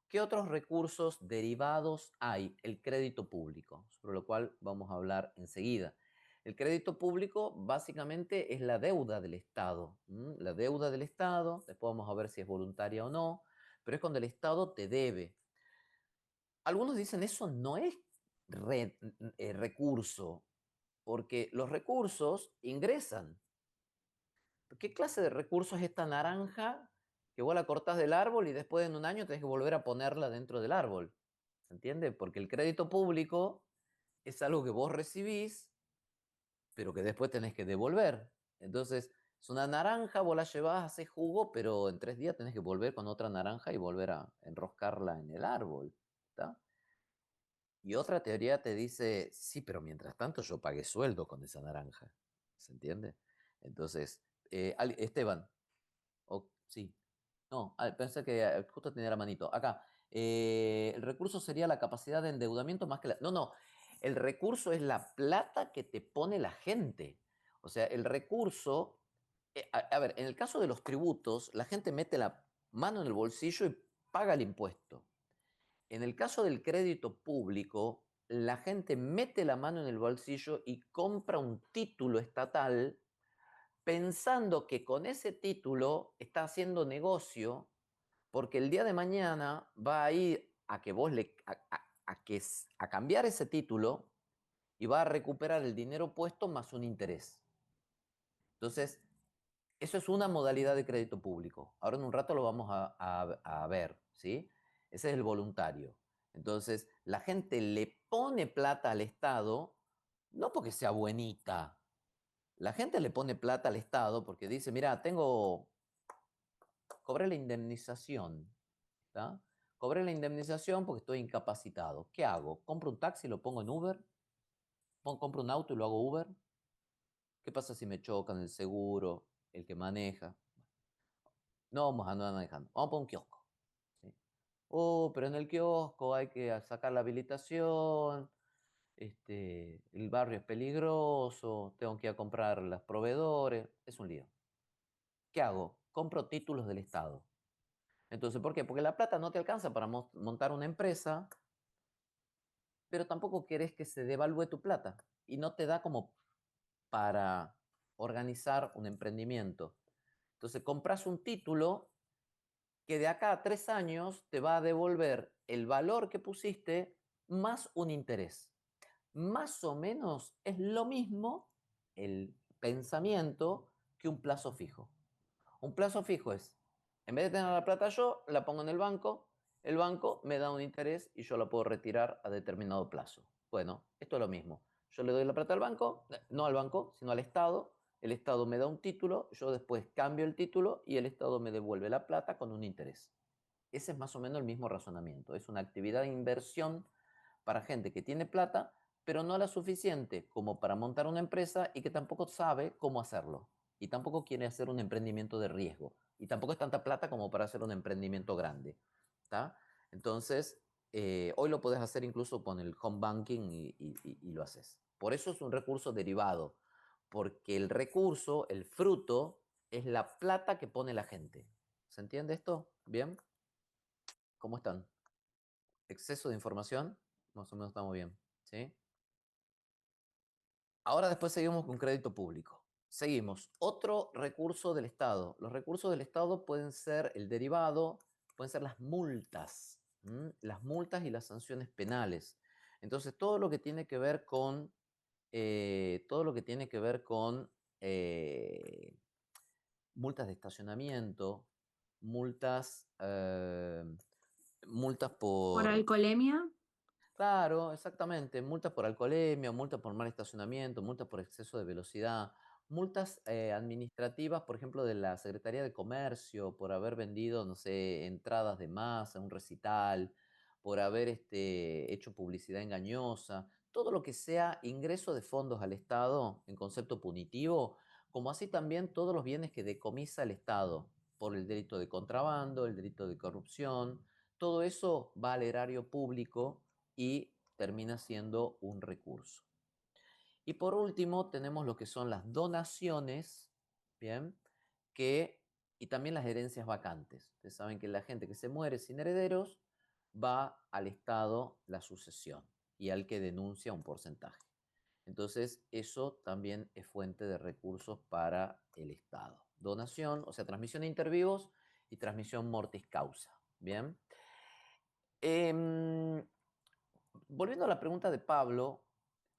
¿Qué otros recursos derivados hay? El crédito público, sobre lo cual vamos a hablar enseguida. El crédito público básicamente es la deuda del Estado. La deuda del Estado, después vamos a ver si es voluntaria o no, pero es cuando el Estado te debe. Algunos dicen eso no es recurso, porque los recursos ingresan. ¿Qué clase de recurso es esta naranja que vos la cortás del árbol y después en un año tenés que volver a ponerla dentro del árbol? ¿Se entiende? Porque el crédito público es algo que vos recibís, pero que después tenés que devolver. Entonces, es una naranja, vos la llevás, haces jugo, pero en 3 días tenés que volver con otra naranja y volver a enroscarla en el árbol. ¿Está? Y otra teoría te dice, sí, pero mientras tanto yo pagué sueldo con esa naranja. ¿Se entiende? Entonces, Esteban, sí. No, pensé que justo tenía la manito. Acá, el recurso sería la capacidad de endeudamiento más que la... No, el recurso es la plata que te pone la gente. O sea, el recurso... a ver, en el caso de los tributos, la gente mete la mano en el bolsillo y paga el impuesto. En el caso del crédito público, la gente mete la mano en el bolsillo y compra un título estatal pensando que con ese título está haciendo negocio, porque el día de mañana va a ir a que vos a cambiar ese título y va a recuperar el dinero puesto más un interés. Entonces, eso es una modalidad de crédito público. Ahora en un rato lo vamos a ver, ¿sí? Ese es el voluntario. Entonces, la gente le pone plata al Estado, no porque sea buenita. La gente le pone plata al Estado porque dice, mira, cobré la indemnización, ¿tá? Cobré la indemnización porque estoy incapacitado. ¿Qué hago? ¿Compro un taxi y lo pongo en Uber? ¿Compro un auto y lo hago Uber? ¿Qué pasa si me chocan el seguro, el que maneja? No vamos a andar manejando. Vamos por un kiosco. ¿Sí? Pero en el kiosco hay que sacar la habilitación, el barrio es peligroso, tengo que ir a comprar los proveedores, es un lío. ¿Qué hago? Compro títulos del Estado. Entonces, ¿por qué? Porque la plata no te alcanza para montar una empresa, pero tampoco querés que se devalúe tu plata y no te da como para organizar un emprendimiento. Entonces, compras un título que de acá a 3 años te va a devolver el valor que pusiste más un interés. Más o menos es lo mismo el pensamiento que un plazo fijo. Un plazo fijo es, en vez de tener la plata yo, la pongo en el banco me da un interés y yo la puedo retirar a determinado plazo. Bueno, esto es lo mismo. Yo le doy la plata al banco, no al banco, sino al Estado. El Estado me da un título, yo después cambio el título y el Estado me devuelve la plata con un interés. Ese es más o menos el mismo razonamiento. Es una actividad de inversión para gente que tiene plata, pero no la suficiente como para montar una empresa y que tampoco sabe cómo hacerlo. Y tampoco quiere hacer un emprendimiento de riesgo. Y tampoco es tanta plata como para hacer un emprendimiento grande. ¿Tá? Entonces, hoy lo puedes hacer incluso con el home banking y lo haces. Por eso es un recurso derivado. Porque el recurso, el fruto, es la plata que pone la gente. ¿Se entiende esto? ¿Bien? ¿Cómo están? ¿Exceso de información? Más o menos estamos bien. ¿Sí? Ahora después seguimos con crédito público. Seguimos. Otro recurso del Estado. Los recursos del Estado pueden ser el derivado, pueden ser las multas. Las multas y las sanciones penales. Entonces, todo lo que tiene que ver con multas de estacionamiento, multas, multas ¿Por por... alcoholemia? Claro, exactamente. Multas por alcoholemia, multas por mal estacionamiento, multas por exceso de velocidad, multas administrativas, por ejemplo, de la Secretaría de Comercio, por haber vendido, no sé, entradas de más a un recital, por haber hecho publicidad engañosa, todo lo que sea ingreso de fondos al Estado en concepto punitivo, como así también todos los bienes que decomisa el Estado por el delito de contrabando, el delito de corrupción, todo eso va al erario público y termina siendo un recurso. Y por último tenemos lo que son las donaciones, ¿bien? Y también las herencias vacantes. Ustedes saben que la gente que se muere sin herederos va al Estado la sucesión y al que denuncia un porcentaje. Entonces, eso también es fuente de recursos para el Estado. Donación, o sea, transmisión inter vivos y transmisión mortis causa. ¿Bien? Volviendo a la pregunta de Pablo,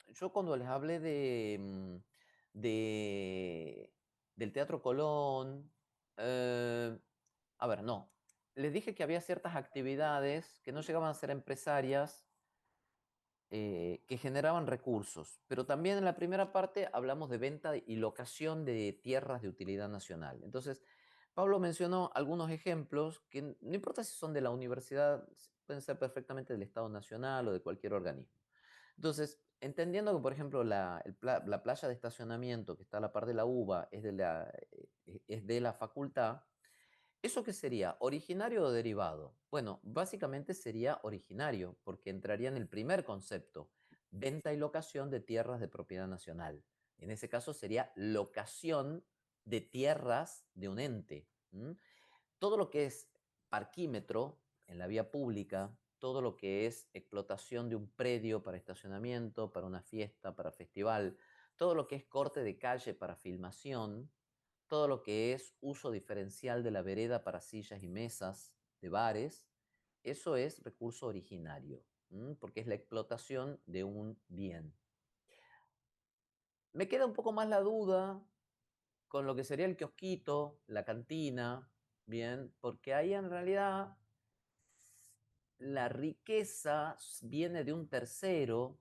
yo cuando les hablé de- del Teatro Colón, a ver, no, les dije que había ciertas actividades que no llegaban a ser empresarias, que generaban recursos, pero también en la primera parte hablamos de venta y locación de tierras de utilidad nacional. Entonces, Pablo mencionó algunos ejemplos que no importa si son de la universidad, pueden ser perfectamente del Estado Nacional o de cualquier organismo. Entonces, entendiendo que, por ejemplo, la playa de estacionamiento que está a la par de la UBA es de la facultad, ¿Eso qué sería? ¿Originario o derivado? Bueno, básicamente sería originario, porque entraría en el primer concepto, venta y locación de tierras de propiedad nacional. En ese caso sería locación de tierras de un ente. Todo lo que es parquímetro en la vía pública, todo lo que es explotación de un predio para estacionamiento, para una fiesta, para festival, todo lo que es corte de calle para filmación, todo lo que es uso diferencial de la vereda para sillas y mesas de bares, eso es recurso originario, porque es la explotación de un bien. Me queda un poco más la duda con lo que sería el kiosquito, la cantina, bien, porque ahí en realidad la riqueza viene de un tercero,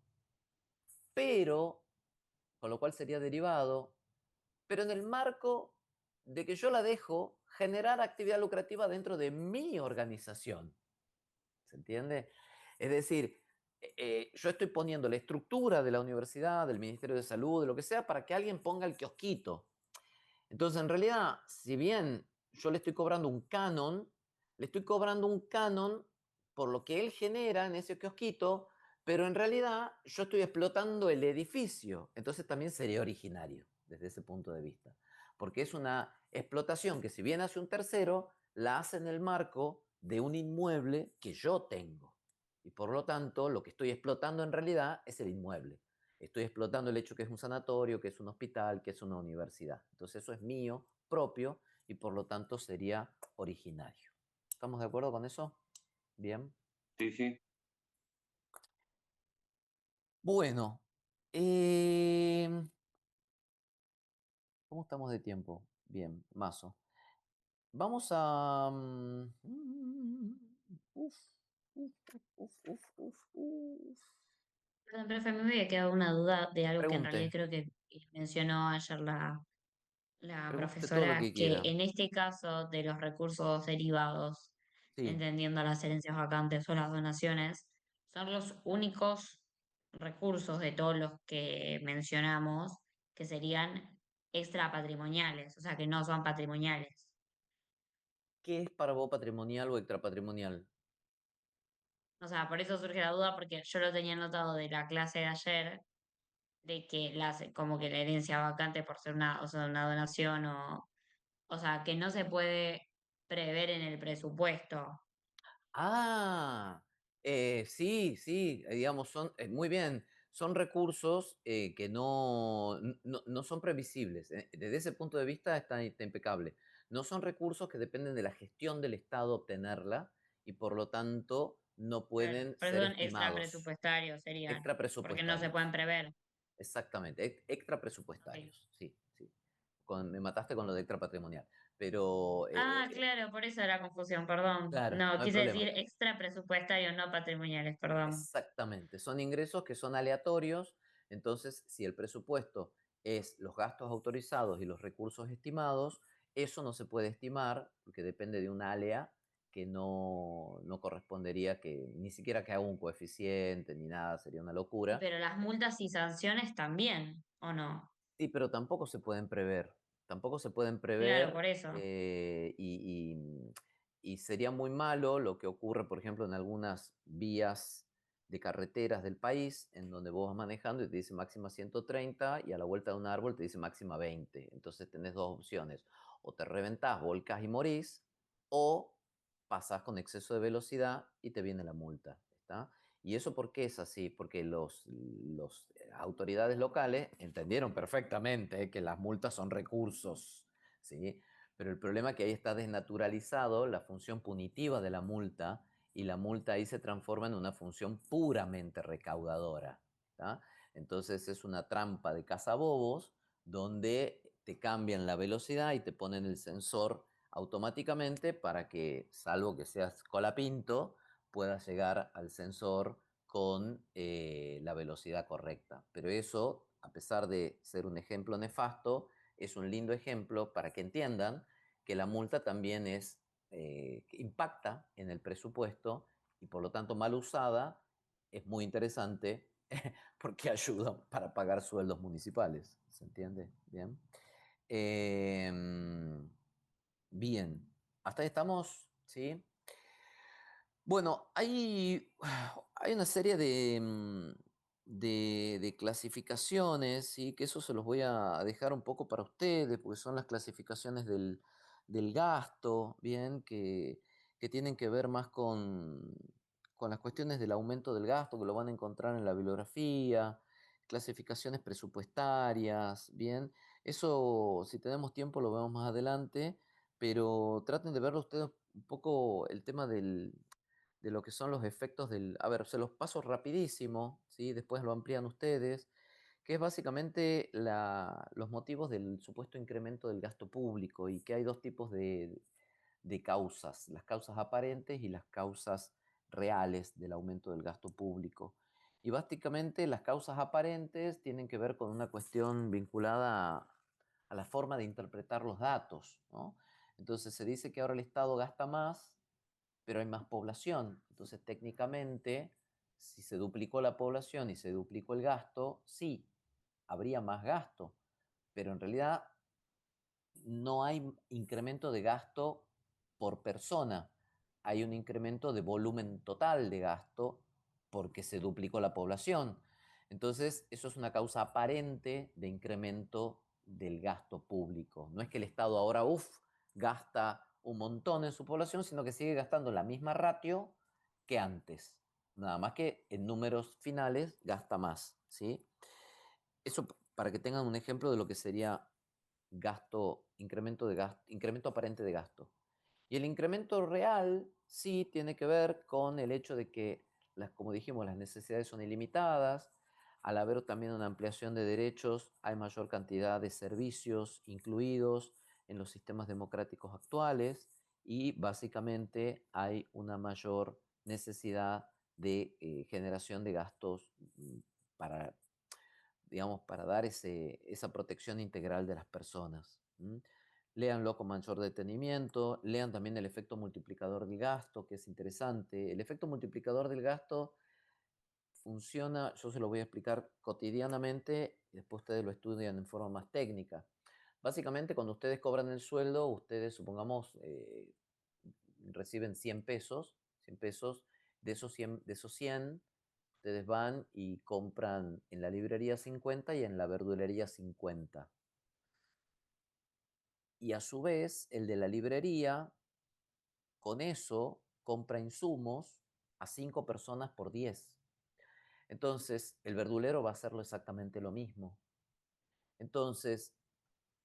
pero, con lo cual sería derivado, pero en el marco de que yo la dejo generar actividad lucrativa dentro de mi organización. ¿Se entiende? Es decir, yo estoy poniendo la estructura de la universidad, del Ministerio de Salud, de lo que sea, para que alguien ponga el kiosquito. Entonces, en realidad, si bien yo le estoy cobrando un canon, le estoy cobrando un canon por lo que él genera en ese kiosquito, pero en realidad yo estoy explotando el edificio. Entonces también sería originario desde ese punto de vista. Porque es una explotación que si bien hace un tercero, la hace en el marco de un inmueble que yo tengo. Y por lo tanto, lo que estoy explotando en realidad es el inmueble. Estoy explotando el hecho que es un sanatorio, que es un hospital, que es una universidad. Entonces eso es mío, propio, y por lo tanto sería originario. ¿Estamos de acuerdo con eso? Bien. Sí, sí. Bueno, ¿cómo estamos de tiempo? Bien, mazo. Vamos a... uf, uf, uf, uf, uf, uf. Perdón, profe, a mí me había quedado una duda de algo que en realidad Pregunte, creo que mencionó ayer la pregunte todo lo profesora, que que quiera. en este caso de los recursos derivados, Sí. entendiendo las herencias vacantes o las donaciones, son los únicos recursos de todos los que mencionamos que serían extrapatrimoniales, o sea, que no son patrimoniales. ¿Qué es para vos patrimonial o extrapatrimonial? O sea, por eso surge la duda, porque yo lo tenía notado de la clase de ayer, de que como que la herencia vacante por ser una, o sea, una donación o sea, que no se puede prever en el presupuesto. Ah, sí, sí, digamos, son, muy bien, son recursos que no son previsibles. Desde ese punto de vista está impecable. No son recursos que dependen de la gestión del Estado obtenerla y por lo tanto no Claro, pueden ser perdón, estimados. extrapresupuestarios serían, Extra porque no se presupuestarios. pueden prever. Exactamente, extra Ok. presupuestarios, sí, sí. Me mataste con lo de extra patrimonial, pero Ah, claro, por eso la confusión, perdón. claro, No, no hay quise decir problema. extrapresupuestarios, no patrimoniales, perdón. Exactamente, son ingresos que son aleatorios, entonces si el presupuesto es los gastos autorizados y los recursos estimados, eso no se puede estimar porque depende de un alea que no correspondería que ni siquiera que haga un coeficiente ni nada, sería una locura. Pero las multas y sanciones también, ¿o no? Sí, pero tampoco se pueden prever. Tampoco se pueden Claro, prever por eso. y sería muy malo lo que ocurre, por ejemplo, en algunas vías de carreteras del país, en donde vos vas manejando y te dice máxima 130 y a la vuelta de un árbol te dice máxima 20. Entonces tenés dos opciones. O te reventás, volcás y morís, o pasás con exceso de velocidad y te viene la multa. ¿Está? ¿Y eso por qué es así? Porque los autoridades locales entendieron perfectamente que las multas son recursos, ¿sí? Pero el problema es que ahí está desnaturalizado la función punitiva de la multa y la multa ahí se transforma en una función puramente recaudadora, ¿tá? Entonces es una trampa de cazabobos donde te cambian la velocidad y te ponen el sensor automáticamente para que, salvo que seas colapinto, puedas llegar al sensor con la velocidad correcta. Pero eso, a pesar de ser un ejemplo nefasto, es un lindo ejemplo para que entiendan que la multa también impacta en el presupuesto y por lo tanto mal usada es muy interesante porque ayuda para pagar sueldos municipales. ¿Se entiende? Bien. Bien. Hasta ahí estamos, ¿sí? Bueno, hay una serie de clasificaciones, ¿sí? Que eso se los voy a dejar un poco para ustedes, porque son las clasificaciones del gasto, ¿bien? Que tienen que ver más con las cuestiones del aumento del gasto, que lo van a encontrar en la bibliografía, clasificaciones presupuestarias, ¿bien? Eso, si tenemos tiempo, lo vemos más adelante, pero traten de verlo ustedes un poco el tema de lo que son los efectos del... A ver, se los paso rapidísimo, ¿sí? Después lo amplían ustedes, que es básicamente los motivos del supuesto incremento del gasto público y que hay dos tipos de causas, las causas aparentes y las causas reales del aumento del gasto público. Y básicamente las causas aparentes tienen que ver con una cuestión vinculada a la forma de interpretar los datos, ¿no? Entonces se dice que ahora el Estado gasta más, pero hay más población. Entonces, técnicamente, si se duplicó la población y se duplicó el gasto, sí, habría más gasto, pero en realidad no hay incremento de gasto por persona, hay un incremento de volumen total de gasto porque se duplicó la población. Entonces, eso es una causa aparente de incremento del gasto público. No es que el Estado ahora, gasta un montón en su población, sino que sigue gastando la misma ratio que antes. Nada más que en números finales gasta más, ¿sí? Eso para que tengan un ejemplo de lo que sería incremento aparente de gasto. Y el incremento real sí tiene que ver con el hecho de que, como dijimos, las necesidades son ilimitadas. Al haber también una ampliación de derechos, hay mayor cantidad de servicios incluidos en los sistemas democráticos actuales y básicamente hay una mayor necesidad de generación de gastos para, digamos, para dar esa protección integral de las personas. Léanlo con mayor detenimiento, lean también el efecto multiplicador del gasto, que es interesante. El efecto multiplicador del gasto funciona, yo se lo voy a explicar cotidianamente y después ustedes lo estudian en forma más técnica. Básicamente, cuando ustedes cobran el sueldo, ustedes, supongamos, reciben 100 pesos, 100 pesos, de esos 100, ustedes van y compran en la librería 50 y en la verdulería 50. Y a su vez, el de la librería, con eso, compra insumos a 5 personas por 10. Entonces, el verdulero va a hacerlo exactamente lo mismo. Entonces,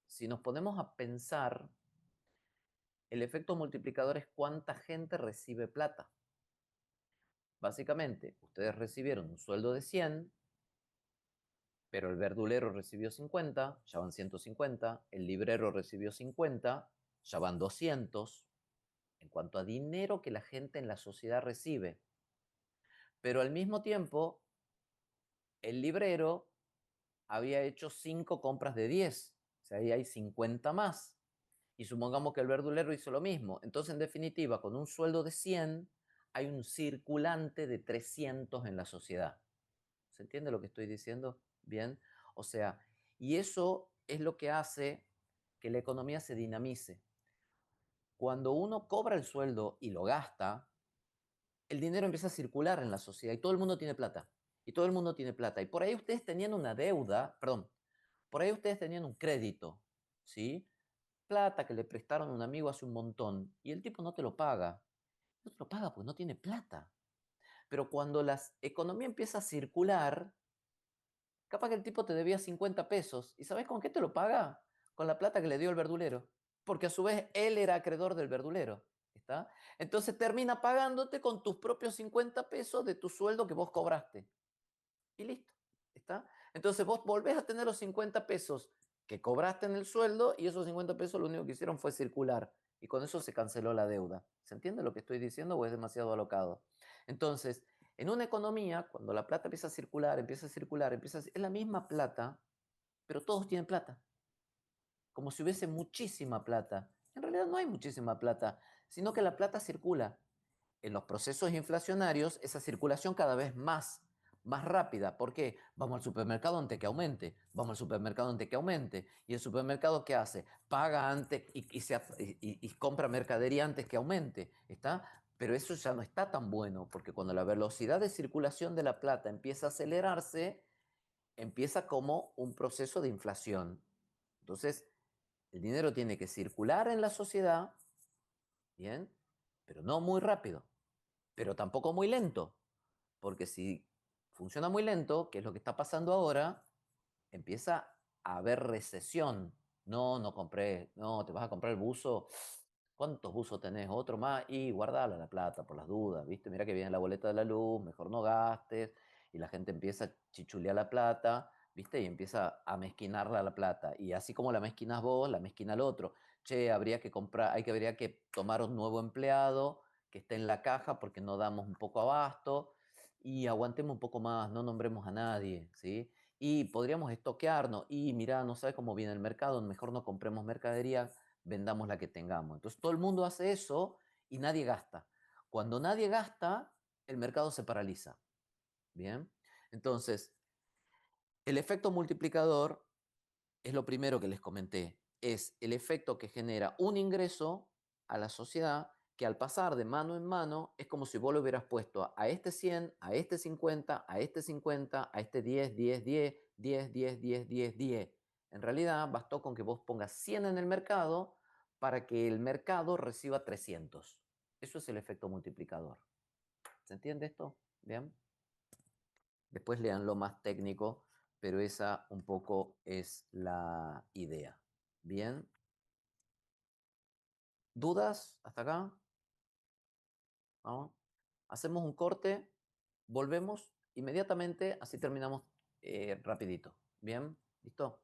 si nos ponemos a pensar, el efecto multiplicador es cuánta gente recibe plata. Básicamente, ustedes recibieron un sueldo de 100, pero el verdulero recibió 50, ya van 150, el librero recibió 50, ya van 200, en cuanto a dinero que la gente en la sociedad recibe. Pero al mismo tiempo, el librero había hecho 5 compras de 10, o sea, ahí hay 50 más. Y supongamos que el verdulero hizo lo mismo. Entonces, en definitiva, con un sueldo de 100, hay un circulante de 300 en la sociedad. ¿Se entiende lo que estoy diciendo? Bien. O sea, y eso es lo que hace que la economía se dinamice. Cuando uno cobra el sueldo y lo gasta, el dinero empieza a circular en la sociedad y todo el mundo tiene plata. Y todo el mundo tiene plata. Y por ahí ustedes tenían una deuda, perdón, por ahí ustedes tenían un crédito, ¿sí? Plata que le prestaron a un amigo hace un montón y el tipo no te lo paga. No te lo paga porque no tiene plata. Pero cuando la economía empieza a circular, capaz que el tipo te debía 50 pesos. ¿Y sabes con qué te lo paga? Con la plata que le dio el verdulero. Porque a su vez él era acreedor del verdulero. ¿Está? Entonces termina pagándote con tus propios 50 pesos de tu sueldo que vos cobraste. Y listo. ¿Está? Entonces vos volvés a tener los 50 pesos que cobraste en el sueldo y esos 50 pesos lo único que hicieron fue circular. Y con eso se canceló la deuda. ¿Se entiende lo que estoy diciendo o es demasiado alocado? Entonces, en una economía, cuando la plata empieza a circular, es la misma plata, pero todos tienen plata. Como si hubiese muchísima plata. En realidad no hay muchísima plata, sino que la plata circula. En los procesos inflacionarios, esa circulación cada vez más rápida. ¿Por qué? Vamos al supermercado antes que aumente, vamos al supermercado antes que aumente. ¿Y el supermercado qué hace? Paga antes y compra mercadería antes que aumente, ¿está? Pero eso ya no está tan bueno, porque cuando la velocidad de circulación de la plata empieza a acelerarse, empieza como un proceso de inflación. Entonces, el dinero tiene que circular en la sociedad, ¿bien? Pero no muy rápido, pero tampoco muy lento, porque si funciona muy lento, que es lo que está pasando ahora, empieza a haber recesión. No, no compré, no, te vas a comprar el buzo. ¿Cuántos buzos tenés? Otro más y guardala la plata por las dudas, ¿viste? Mira que viene la boleta de la luz, mejor no gastes. Y la gente empieza a chichulear la plata, ¿viste? Y empieza a mezquinarla la plata. Y así como la mezquinas vos, la mezquina el otro. Che, habría que comprar, habría que tomar un nuevo empleado que esté en la caja porque no damos un poco abasto y aguantemos un poco más, no nombremos a nadie, ¿sí? Y podríamos estoquearnos y mira, no sabes cómo viene el mercado, mejor no compremos mercadería, vendamos la que tengamos. Entonces todo el mundo hace eso y nadie gasta. Cuando nadie gasta, el mercado se paraliza. Bien, entonces el efecto multiplicador es lo primero que les comenté, es el efecto que genera un ingreso a la sociedad que al pasar de mano en mano es como si vos lo hubieras puesto a este 100, a este 50, a este 50, a este 10, 10, 10, 10, 10, 10, 10, 10. En realidad bastó con que vos pongas 100 en el mercado para que el mercado reciba 300. Eso es el efecto multiplicador. ¿Se entiende esto? Bien. Después lean lo más técnico, pero esa un poco es la idea. Bien. ¿Dudas hasta acá? ¿No? Hacemos un corte, volvemos inmediatamente, así terminamos rapidito. ¿Bien? ¿Listo?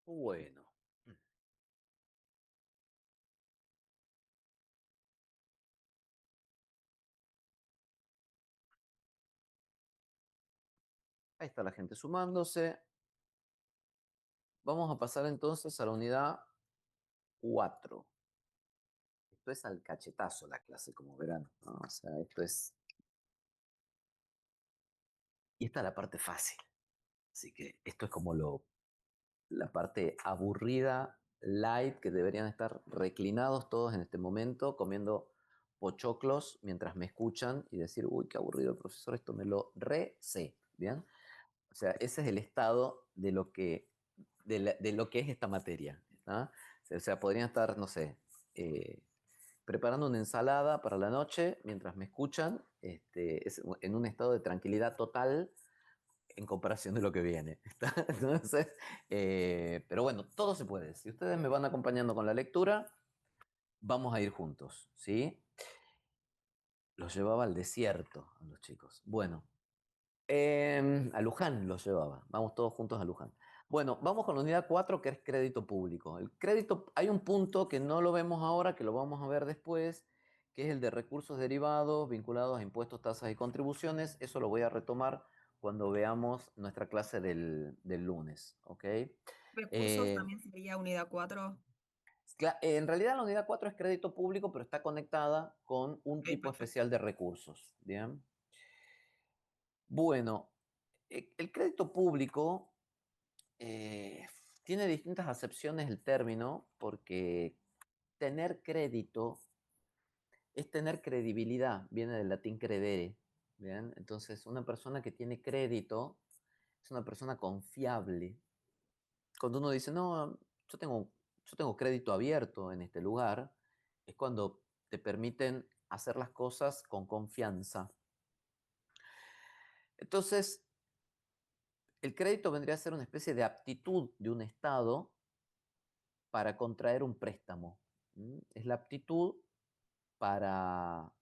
Bueno. Ahí está la gente sumándose. Vamos a pasar entonces a la unidad 4. Esto es al cachetazo la clase, como verán, ¿no? O sea, esto es... Y esta es la parte fácil. Así que esto es como la parte aburrida, light, que deberían estar reclinados todos en este momento, comiendo pochoclos mientras me escuchan y decir, uy, qué aburrido el profesor, esto me lo sé, ¿bien? O sea, ese es el estado de lo que, de lo que es esta materia, ¿no? O sea, podrían estar, no sé, preparando una ensalada para la noche mientras me escuchan, en un estado de tranquilidad total en comparación de lo que viene. Entonces, pero bueno, todo se puede. Si ustedes me van acompañando con la lectura, vamos a ir juntos, ¿sí? Los llevaba al desierto a los chicos. Bueno, a Luján los llevaba. Vamos todos juntos a Luján. Bueno, vamos con la unidad 4, que es crédito público. El crédito, hay un punto que no lo vemos ahora, que lo vamos a ver después, que es el de recursos derivados vinculados a impuestos, tasas y contribuciones. Eso lo voy a retomar cuando veamos nuestra clase del lunes, ¿ok? Recursos también sería unidad 4. En realidad la unidad 4 es crédito público, pero está conectada con un tipo perfecto. especial de recursos, ¿bien? Bueno, el crédito público tiene distintas acepciones el término, porque tener crédito es tener credibilidad, viene del latín credere, ¿bien? Entonces, una persona que tiene crédito es una persona confiable. Cuando uno dice, no, yo tengo crédito abierto en este lugar, es cuando te permiten hacer las cosas con confianza. Entonces, el crédito vendría a ser una especie de aptitud de un Estado para contraer un préstamo. Es la aptitud para,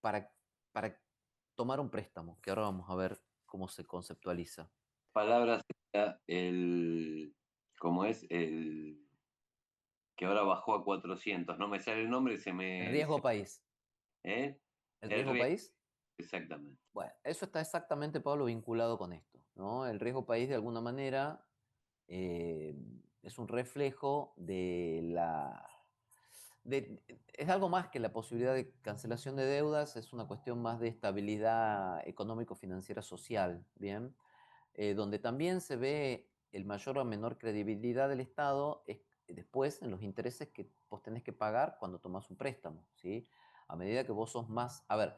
para, para tomar un préstamo, que ahora vamos a ver cómo se conceptualiza. Palabras, ¿cómo es? Que ahora bajó a 400, no me sale el nombre, El riesgo país. ¿Eh? ¿El El riesgo país? Exactamente. Bueno, eso está exactamente, Pablo, vinculado con esto, ¿no? El riesgo país, de alguna manera, es un reflejo de la... es algo más que la posibilidad de cancelación de deudas, es una cuestión más de estabilidad económico-financiera social, ¿bien? Donde también se ve el mayor o menor credibilidad del Estado es después en los intereses que vos tenés que pagar cuando tomás un préstamo, ¿sí? A medida que vos sos más... a ver,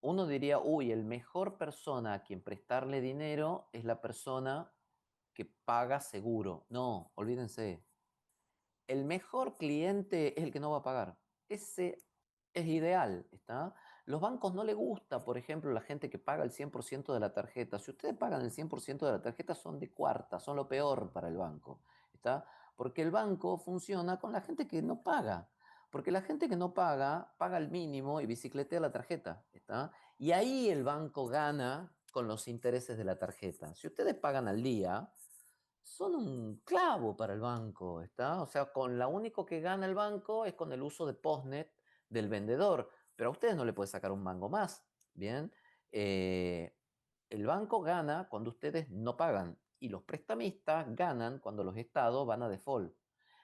uno diría, uy, el mejor persona a quien prestarle dinero es la persona que paga seguro. No, olvídense. El mejor cliente es el que no va a pagar. Ese es ideal, ¿está? Los bancos no les gusta, por ejemplo, la gente que paga el 100% de la tarjeta. Si ustedes pagan el 100% de la tarjeta, son de cuarta, son lo peor para el banco, ¿está? Porque el banco funciona con la gente que no paga. Porque la gente que no paga, paga el mínimo y bicicletea la tarjeta, ¿está? Y ahí el banco gana con los intereses de la tarjeta. Si ustedes pagan al día, son un clavo para el banco, ¿está? O sea, con lo único que gana el banco es con el uso de postnet del vendedor, pero a ustedes no le puede sacar un mango más, ¿bien? Eh, el banco gana cuando ustedes no pagan y los prestamistas ganan cuando los estados van a default.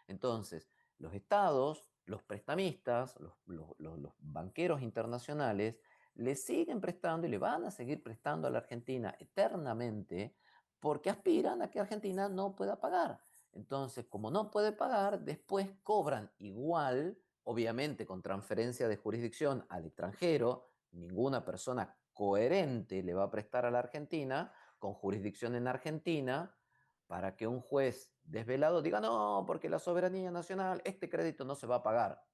Entonces, los estados, los prestamistas, los banqueros internacionales, le siguen prestando y le van a seguir prestando a la Argentina eternamente porque aspiran a que Argentina no pueda pagar. Entonces, como no puede pagar, después cobran igual, obviamente con transferencia de jurisdicción al extranjero. Ninguna persona coherente le va a prestar a la Argentina con jurisdicción en Argentina para que un juez desvelado diga, no, porque la soberanía nacional, este crédito no se va a pagar.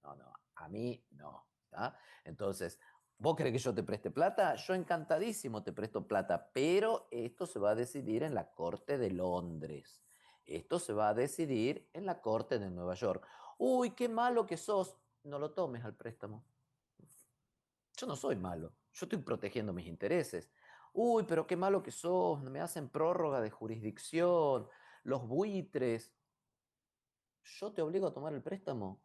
No, a mí no. ¿Tá? Entonces, ¿vos querés que yo te preste plata? Yo encantadísimo te presto plata, pero esto se va a decidir en la Corte de Londres. Esto se va a decidir en la Corte de Nueva York. Uy, qué malo que sos. No lo tomes al préstamo. Yo no soy malo. Yo estoy protegiendo mis intereses. Uy, pero qué malo que sos. Me hacen prórroga de jurisdicción. Los buitres. Yo te obligo a tomar el préstamo.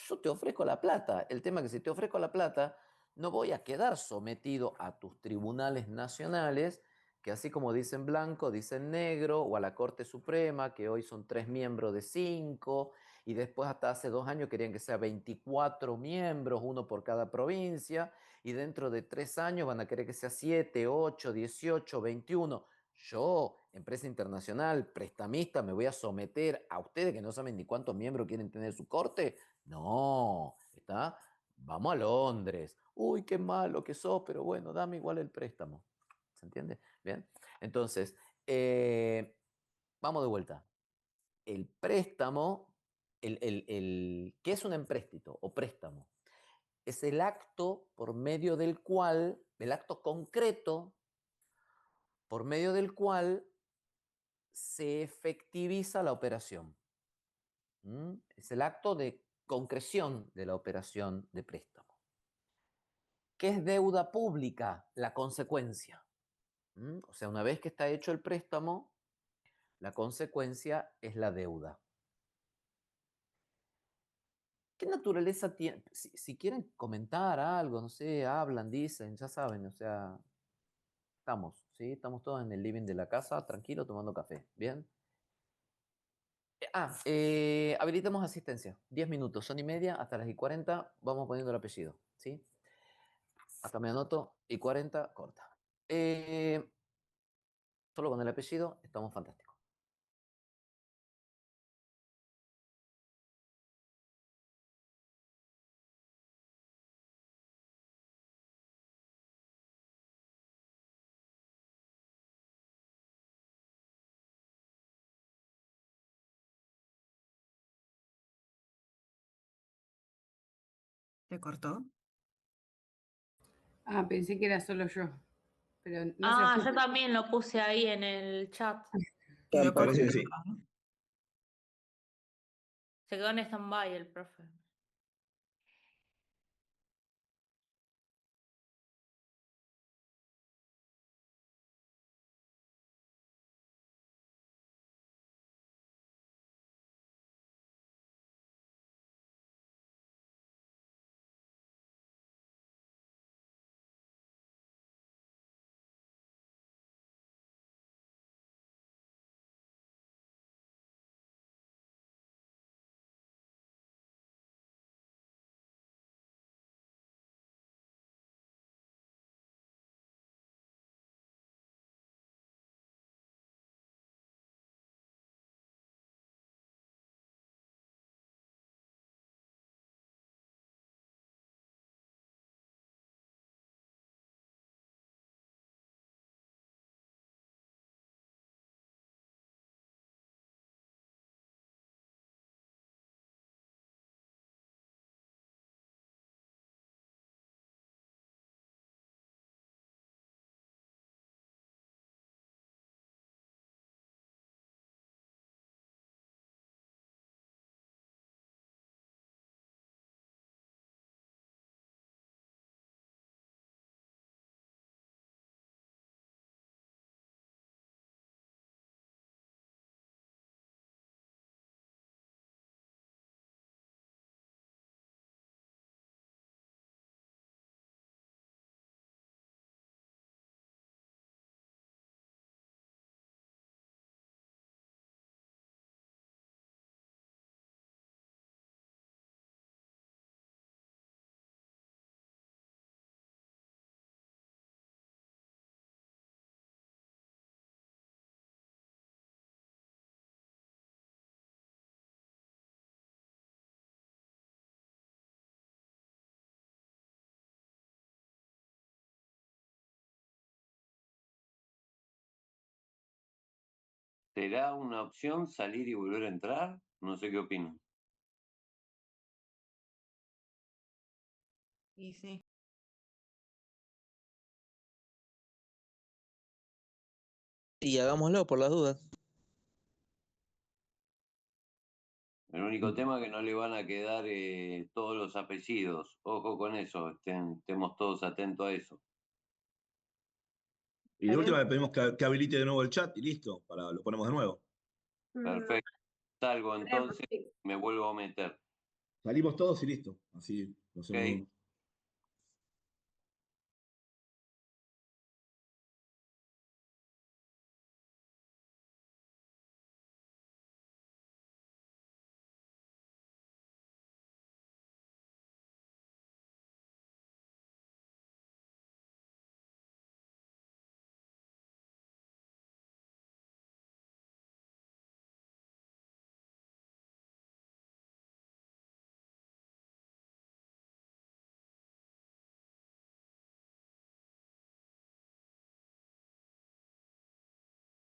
Yo te ofrezco la plata. El tema es que si te ofrezco la plata, no voy a quedar sometido a tus tribunales nacionales, que así como dicen blanco, dicen negro, o a la Corte Suprema, que hoy son 3 miembros de 5, y después hasta hace 2 años querían que sea 24 miembros, uno por cada provincia, y dentro de 3 años van a querer que sea 7, 8, 18, 21. Yo, empresa internacional, prestamista, me voy a someter a ustedes que no saben ni cuántos miembros quieren tener su corte. No, ¿está? Vamos a Londres. Uy, qué malo que sos, pero bueno, dame igual el préstamo. ¿Se entiende? Bien. Entonces, vamos de vuelta. El préstamo, ¿qué es un empréstito o préstamo? Es el acto por medio del cual, el acto concreto, por medio del cual se efectiviza la operación. Es el acto de concreción de la operación de préstamo. ¿Qué es deuda pública? La consecuencia. O sea, una vez que está hecho el préstamo, la consecuencia es la deuda. ¿Qué naturaleza tiene? Si quieren comentar algo, no sé, hablan, dicen, ya saben, o sea, estamos, ¿sí? Estamos todos en el living de la casa, tranquilo, tomando café, ¿bien? Habilitemos asistencia. 10 minutos, son y media, hasta las y 40, vamos poniendo el apellido, ¿sí? Hasta me anoto, y 40, corta. Solo con el apellido estamos fantásticos. ¿Se cortó? Ah, pensé que era solo yo, pero no se Ah, yo escucha. también lo puse ahí en el chat. Quedó Parece que sí. congelado. Se quedó en stand-by el profe. ¿será una opción salir y volver a entrar? No sé qué opinan. Y sí. Y hagámoslo por las dudas. El único tema es que no le van a quedar todos los apellidos. Ojo con eso, estemos todos atentos a eso. Y de última le pedimos que habilite de nuevo el chat y listo, lo ponemos de nuevo. Perfecto. Salgo entonces, me vuelvo a meter. Salimos todos y listo. Así lo hacemos. Ok.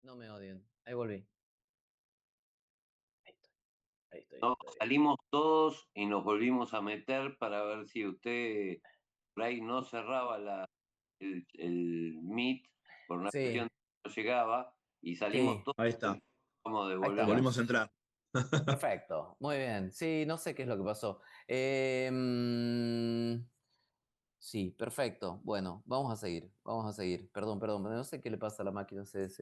No me odien. Ahí volví. Ahí estoy. Ahí estoy. No, salimos todos y nos volvimos a meter para ver si usted por ahí no cerraba el Meet por una Sí, cuestión que no llegaba y salimos sí, todos Ahí y está. vamos de ahí volver a Volvimos a estamos. entrar. Perfecto, muy bien. Sí, no sé qué es lo que pasó. Sí, perfecto. Bueno, vamos a seguir, vamos a seguir. Perdón, no sé qué le pasa a la máquina. Ustedes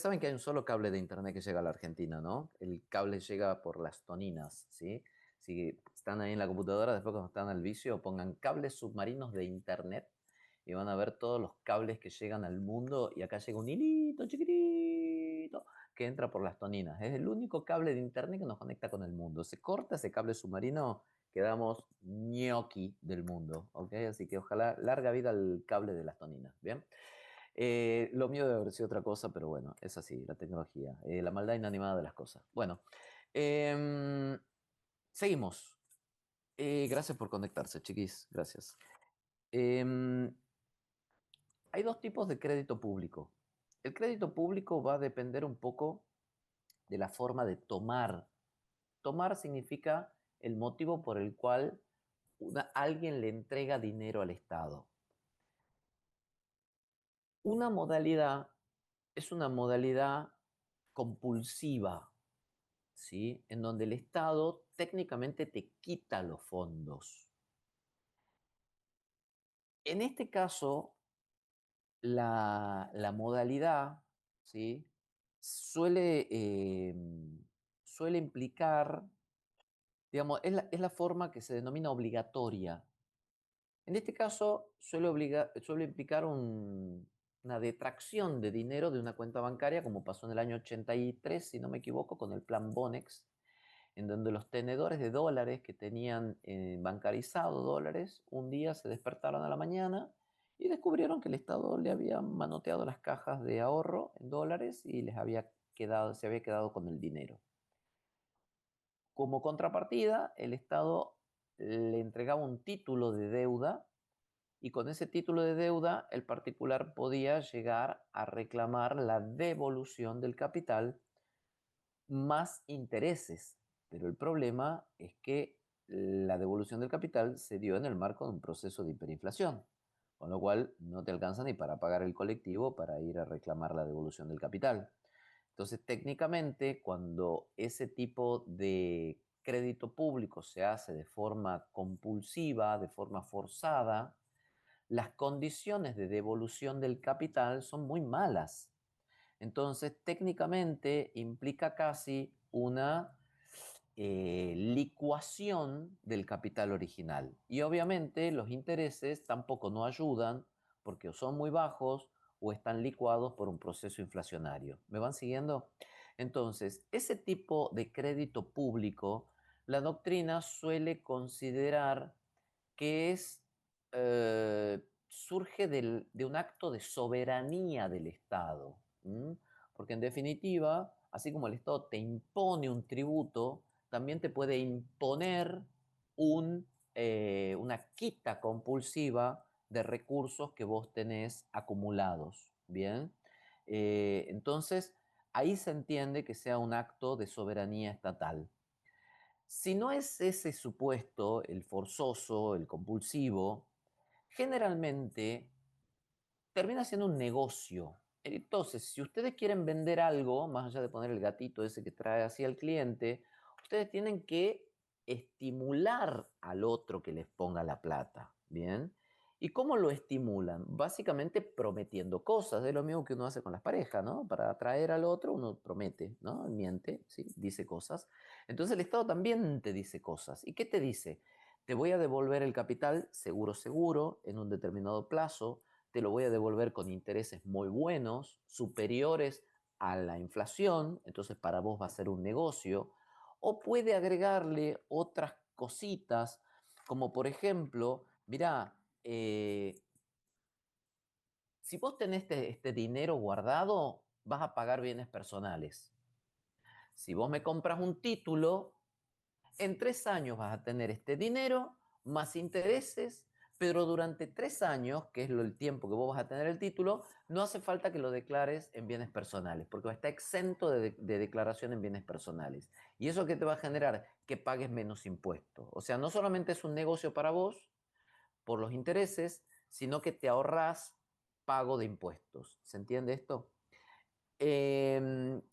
saben que hay un solo cable de internet que llega a la Argentina, ¿no? El cable llega por las toninas, ¿sí? Si están ahí en la computadora, después cuando están al vicio, pongan cables submarinos de internet y van a ver todos los cables que llegan al mundo y acá llega un hilito chiquitito que entra por las toninas. Es el único cable de internet que nos conecta con el mundo. Se corta ese cable submarino, quedamos ñoqui del mundo, ¿ok? Así que ojalá larga vida al cable de las toninas, ¿bien? Lo mío debe haber sido otra cosa, pero bueno, es así, la tecnología, la maldad inanimada de las cosas. Bueno, seguimos. Gracias por conectarse, chiquis, gracias. Hay dos tipos de crédito público. El crédito público va a depender un poco de la forma de tomar. Tomar significa el motivo por el cual alguien le entrega dinero al Estado. Una modalidad es una modalidad compulsiva, ¿sí? En donde el Estado técnicamente te quita los fondos. En este caso, la modalidad, ¿sí? suele, suele implicar, digamos, es la forma que se denomina obligatoria. En este caso, suele implicar una detracción de dinero de una cuenta bancaria, como pasó en el año 83, si no me equivoco, con el plan Bonex, en donde los tenedores de dólares que tenían bancarizado dólares, un día se despertaron a la mañana y descubrieron que el Estado le había manoteado las cajas de ahorro en dólares y se había quedado con el dinero. Como contrapartida, el Estado le entregaba un título de deuda y con ese título de deuda el particular podía llegar a reclamar la devolución del capital más intereses. Pero el problema es que la devolución del capital se dio en el marco de un proceso de hiperinflación, con lo cual no te alcanza ni para pagar el colectivo para ir a reclamar la devolución del capital. Entonces, técnicamente, cuando ese tipo de crédito público se hace de forma compulsiva, de forma forzada, las condiciones de devolución del capital son muy malas. Entonces, técnicamente implica casi una licuación del capital original. Y obviamente los intereses tampoco no ayudan porque o son muy bajos o están licuados por un proceso inflacionario. ¿Me van siguiendo? Entonces, ese tipo de crédito público, la doctrina suele considerar que surge de un acto de soberanía del Estado. Porque en definitiva, así como el Estado te impone un tributo, también te puede imponer una quita compulsiva de recursos que vos tenés acumulados. Bien. Entonces, ahí se entiende que sea un acto de soberanía estatal. Si no es ese supuesto, el forzoso, el compulsivo, generalmente termina siendo un negocio. Entonces, si ustedes quieren vender algo, más allá de poner el gatito ese que trae así al cliente, ustedes tienen que estimular al otro que les ponga la plata, ¿bien? ¿Y cómo lo estimulan? Básicamente prometiendo cosas, es lo mismo que uno hace con las parejas, ¿no? Para atraer al otro uno promete, ¿no? Miente, ¿sí? Dice cosas. Entonces el Estado también te dice cosas. ¿Y qué te dice? Te voy a devolver el capital seguro, en un determinado plazo, te lo voy a devolver con intereses muy buenos, superiores a la inflación, entonces para vos va a ser un negocio, o puede agregarle otras cositas, como por ejemplo, mirá, si vos tenés este dinero guardado, vas a pagar bienes personales. Si vos me compras un título, en 3 años vas a tener este dinero más intereses, pero durante 3 años, que es el tiempo que vos vas a tener el título, no hace falta que lo declares en bienes personales, porque está exento de declaración en bienes personales. ¿Y eso qué te va a generar? Que pagues menos impuestos. O sea, no solamente es un negocio para vos por los intereses, sino que te ahorras pago de impuestos. ¿Se entiende esto? En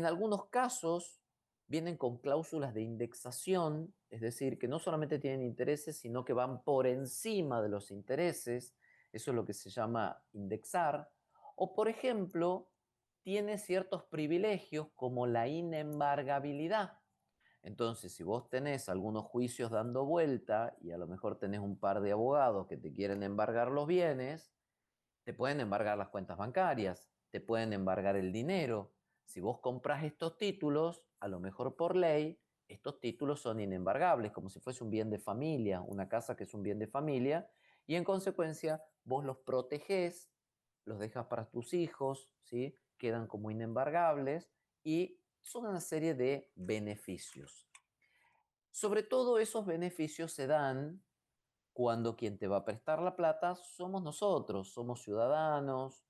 algunos casos vienen con cláusulas de indexación, es decir, que no solamente tienen intereses, sino que van por encima de los intereses, eso es lo que se llama indexar, o por ejemplo, tiene ciertos privilegios como la inembargabilidad. Entonces, si vos tenés algunos juicios dando vuelta y a lo mejor tenés un par de abogados que te quieren embargar los bienes, te pueden embargar las cuentas bancarias, te pueden embargar el dinero. Si vos compras estos títulos, a lo mejor por ley, estos títulos son inembargables, como si fuese un bien de familia, una casa que es un bien de familia, y en consecuencia vos los protegés, los dejas para tus hijos, ¿sí? Quedan como inembargables y son una serie de beneficios. Sobre todo esos beneficios se dan cuando quien te va a prestar la plata somos nosotros, somos ciudadanos,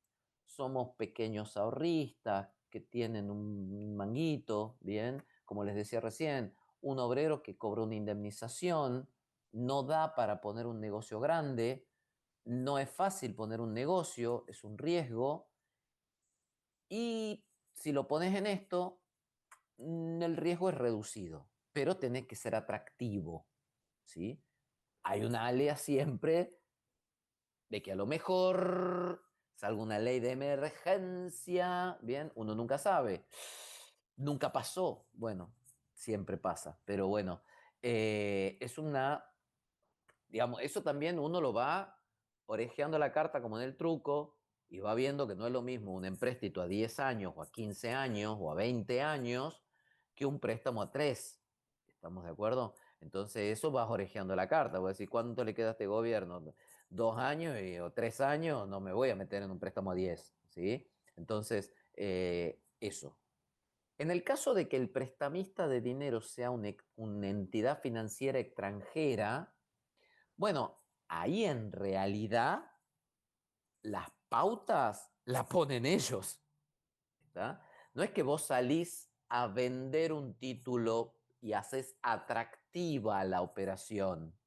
somos pequeños ahorristas que tienen un manguito, ¿bien? Como les decía recién, un obrero que cobra una indemnización no da para poner un negocio grande, no es fácil poner un negocio, es un riesgo, y si lo pones en esto, el riesgo es reducido, pero tiene que ser atractivo, ¿sí? Hay una alea siempre de que a lo mejor salga una ley de emergencia, bien, uno nunca sabe, nunca pasó, bueno, siempre pasa, pero bueno, es una, digamos, eso también uno lo va orejeando la carta como en el truco y va viendo que no es lo mismo un empréstito a 10 años o a 15 años o a 20 años que un préstamo a 3. ¿Estamos de acuerdo? Entonces eso vas orejeando la carta. Voy a decir, ¿cuánto le queda a este gobierno? 2 años o 3 años, no me voy a meter en un préstamo a 10. ¿Sí? Entonces, eso. En el caso de que el prestamista de dinero sea una entidad financiera extranjera, bueno, ahí en realidad las pautas las ponen ellos. ¿Está? No es que vos salís a vender un título y haces atractiva la operación.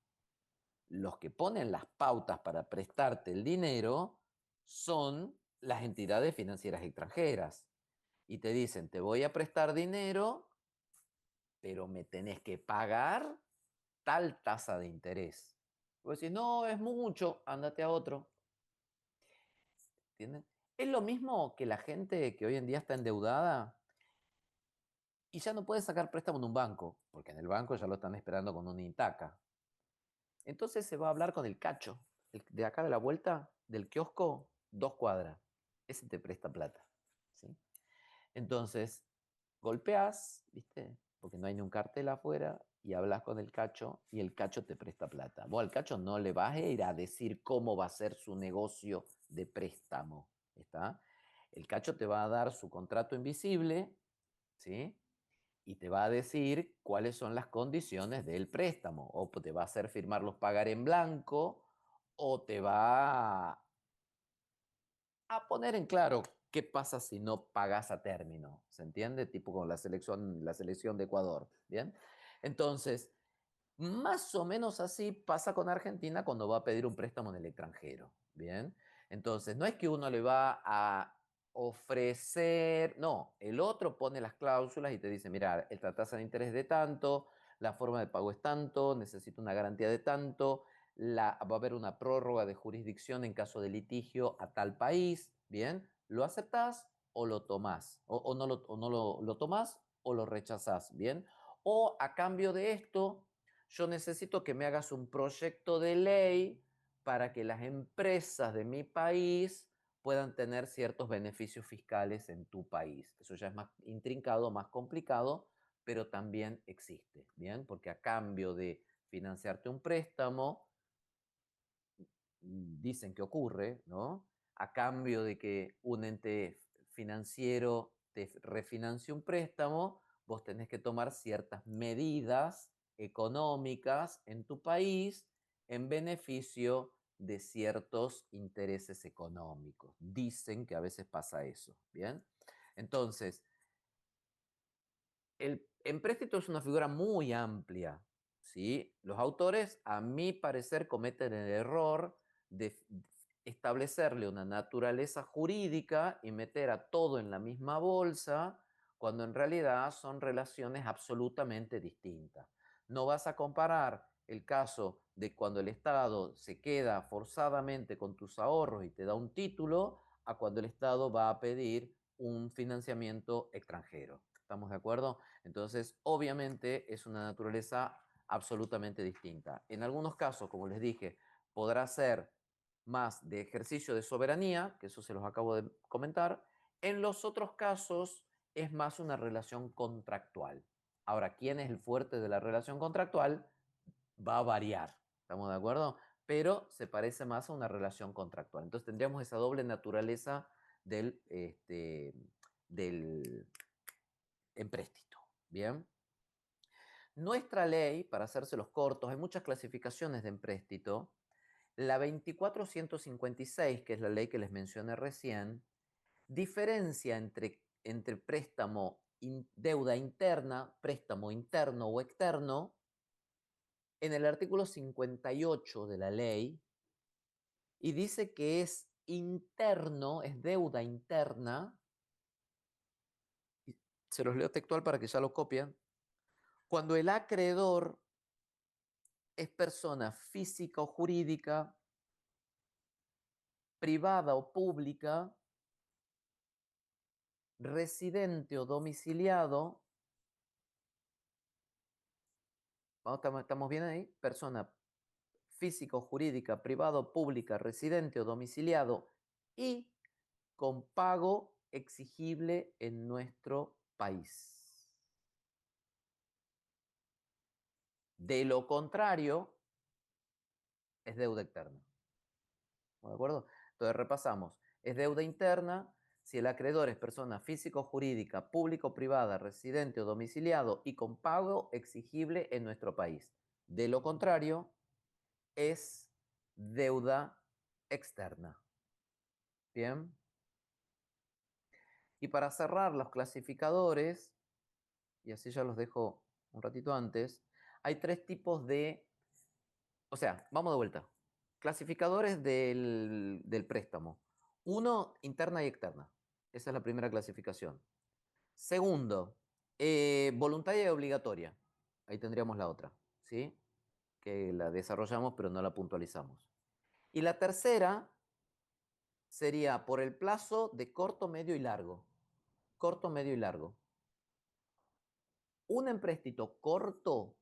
Los que ponen las pautas para prestarte el dinero son las entidades financieras extranjeras. Y te dicen, te voy a prestar dinero, pero me tenés que pagar tal tasa de interés. Vos decís, no, es mucho, ándate a otro. ¿Entienden? Es lo mismo que la gente que hoy en día está endeudada y ya no puede sacar préstamo en un banco, porque en el banco ya lo están esperando con una Intaca. Entonces se va a hablar con el cacho, de acá de la vuelta, del kiosco, 2 cuadras. Ese te presta plata. ¿Sí? Entonces, golpeás, ¿viste? Porque no hay ni un cartel afuera, y hablas con el cacho y el cacho te presta plata. Vos al cacho no le vas a ir a decir cómo va a ser su negocio de préstamo. ¿Está? El cacho te va a dar su contrato invisible, ¿sí? Y te va a decir cuáles son las condiciones del préstamo. O te va a hacer firmar los pagar en blanco, o te va a poner en claro ¿qué pasa si no pagas a término? ¿Se entiende? Tipo con la selección de Ecuador, ¿bien? Entonces, más o menos así pasa con Argentina cuando va a pedir un préstamo en el extranjero, ¿bien? Entonces, no es que uno le va a ofrecer, no, el otro pone las cláusulas y te dice, mira, esta tasa de interés es de tanto, la forma de pago es tanto, necesito una garantía de tanto, va a haber una prórroga de jurisdicción en caso de litigio a tal país, ¿bien? ¿Lo aceptás o lo tomás? O no, lo tomás o lo rechazás, ¿bien? O a cambio de esto, yo necesito que me hagas un proyecto de ley para que las empresas de mi país puedan tener ciertos beneficios fiscales en tu país. Eso ya es más intrincado, más complicado, pero también existe, ¿bien? Porque a cambio de financiarte un préstamo, dicen que ocurre, ¿no? A cambio de que un ente financiero te refinancie un préstamo, vos tenés que tomar ciertas medidas económicas en tu país en beneficio de ciertos intereses económicos. Dicen que a veces pasa eso, ¿bien? Entonces, el empréstito es una figura muy amplia, ¿sí? Los autores, a mi parecer, cometen el error de establecerle una naturaleza jurídica y meter a todo en la misma bolsa, cuando en realidad son relaciones absolutamente distintas. No vas a comparar el caso de cuando el Estado se queda forzadamente con tus ahorros y te da un título, a cuando el Estado va a pedir un financiamiento extranjero. ¿Estamos de acuerdo? Entonces, obviamente es una naturaleza absolutamente distinta. En algunos casos, como les dije, podrá ser más de ejercicio de soberanía, que eso se los acabo de comentar. En los otros casos es más una relación contractual. Ahora, ¿quién es el fuerte de la relación contractual? Va a variar, ¿estamos de acuerdo? Pero se parece más a una relación contractual. Entonces tendríamos esa doble naturaleza del empréstito, ¿bien? Nuestra ley, para hacérselos cortos, hay muchas clasificaciones de empréstito. La 24156, que es la ley que les mencioné recién, diferencia entre préstamo, deuda interna, préstamo interno o externo, en el artículo 58 de la ley, y dice que es interno, es deuda interna. Se los leo textual para que ya lo copien. Cuando el acreedor es persona física o jurídica, privada o pública, residente o domiciliado, ¿estamos bien ahí? Persona física o jurídica, privada o pública, residente o domiciliado y con pago exigible en nuestro país. De lo contrario, es deuda externa. ¿De acuerdo? Entonces repasamos. Es deuda interna si el acreedor es persona física o jurídica, pública o privada, residente o domiciliado y con pago exigible en nuestro país. De lo contrario, es deuda externa. ¿Bien? Y para cerrar los clasificadores, y así ya los dejo un ratito antes, hay tres tipos de... O sea, vamos de vuelta. Clasificadores del préstamo. Uno, interna y externa. Esa es la primera clasificación. Segundo, voluntaria y obligatoria. Ahí tendríamos la otra, ¿sí? Que la desarrollamos pero no la puntualizamos. Y la tercera sería por el plazo de corto, medio y largo. Corto, medio y largo. Un empréstito corto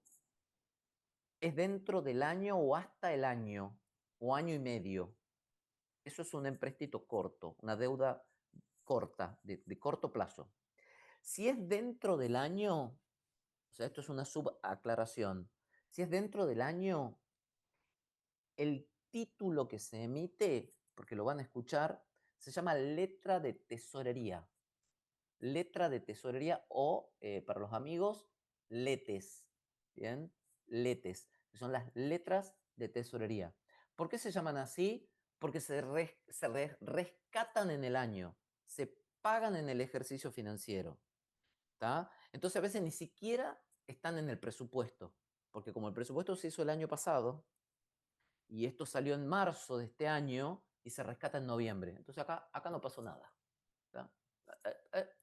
es dentro del año o hasta el año o año y medio. Eso es un empréstito corto, una deuda corta, de corto plazo. Si es dentro del año, o sea, esto es una subaclaración, si es dentro del año, el título que se emite, porque lo van a escuchar, se llama letra de tesorería. Letra de tesorería o, para los amigos, letes. ¿Bien? Letes, que son las letras de tesorería. ¿Por qué se llaman así? Porque se rescatan en el año. Se pagan en el ejercicio financiero. ¿Tá? Entonces a veces ni siquiera están en el presupuesto, porque como el presupuesto se hizo el año pasado y esto salió en marzo de este año y se rescata en noviembre. Entonces acá no pasó nada. ¿Tá?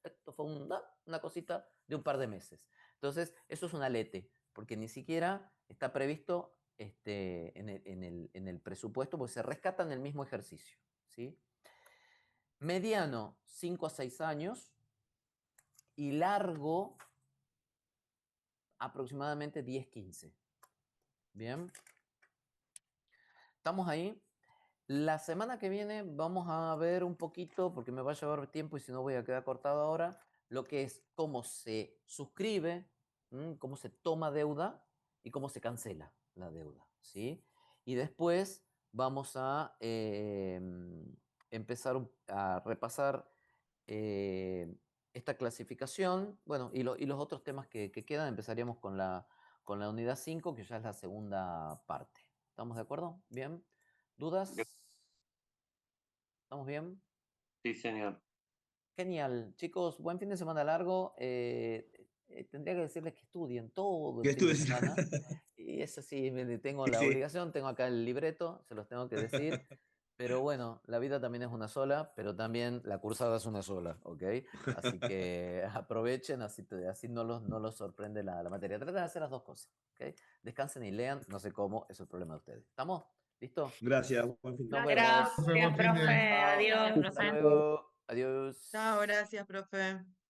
Esto fue una cosita de un par de meses. Entonces eso es un alete, porque ni siquiera está previsto en el presupuesto, porque se rescata en el mismo ejercicio. ¿Sí? Mediano, 5 a 6 años, y largo, aproximadamente 10, 15. Bien. ¿Estamos ahí? La semana que viene vamos a ver un poquito, porque me va a llevar tiempo y si no voy a quedar cortado ahora, lo que es cómo se suscribe, cómo se toma deuda y cómo se cancela la deuda, ¿sí? Y después vamos a empezar a repasar esta clasificación, bueno, y los otros temas que quedan. Empezaríamos con la unidad 5, que ya es la segunda parte. ¿Estamos de acuerdo? ¿Bien? ¿Dudas? ¿Estamos bien? Sí, señor. Genial. Chicos, buen fin de semana largo. Tendría que decirles que estudien todo el Que fin de estuve. semana. Y eso sí, tengo la Sí. obligación, tengo acá el libreto, se los tengo que decir. Pero bueno, la vida también es una sola, pero también la cursada es una sola, ¿ok? Así que aprovechen, así no los sorprende la materia. Traten de hacer las dos cosas, ¿ok? Descansen y lean, no sé cómo, es el problema de ustedes. ¿Estamos? ¿Listo? Gracias, buen fin de Nos Gracias, vemos. Gracias, profe. Chao. gracias, Hasta profe. luego. Adiós. Chao, gracias, profe.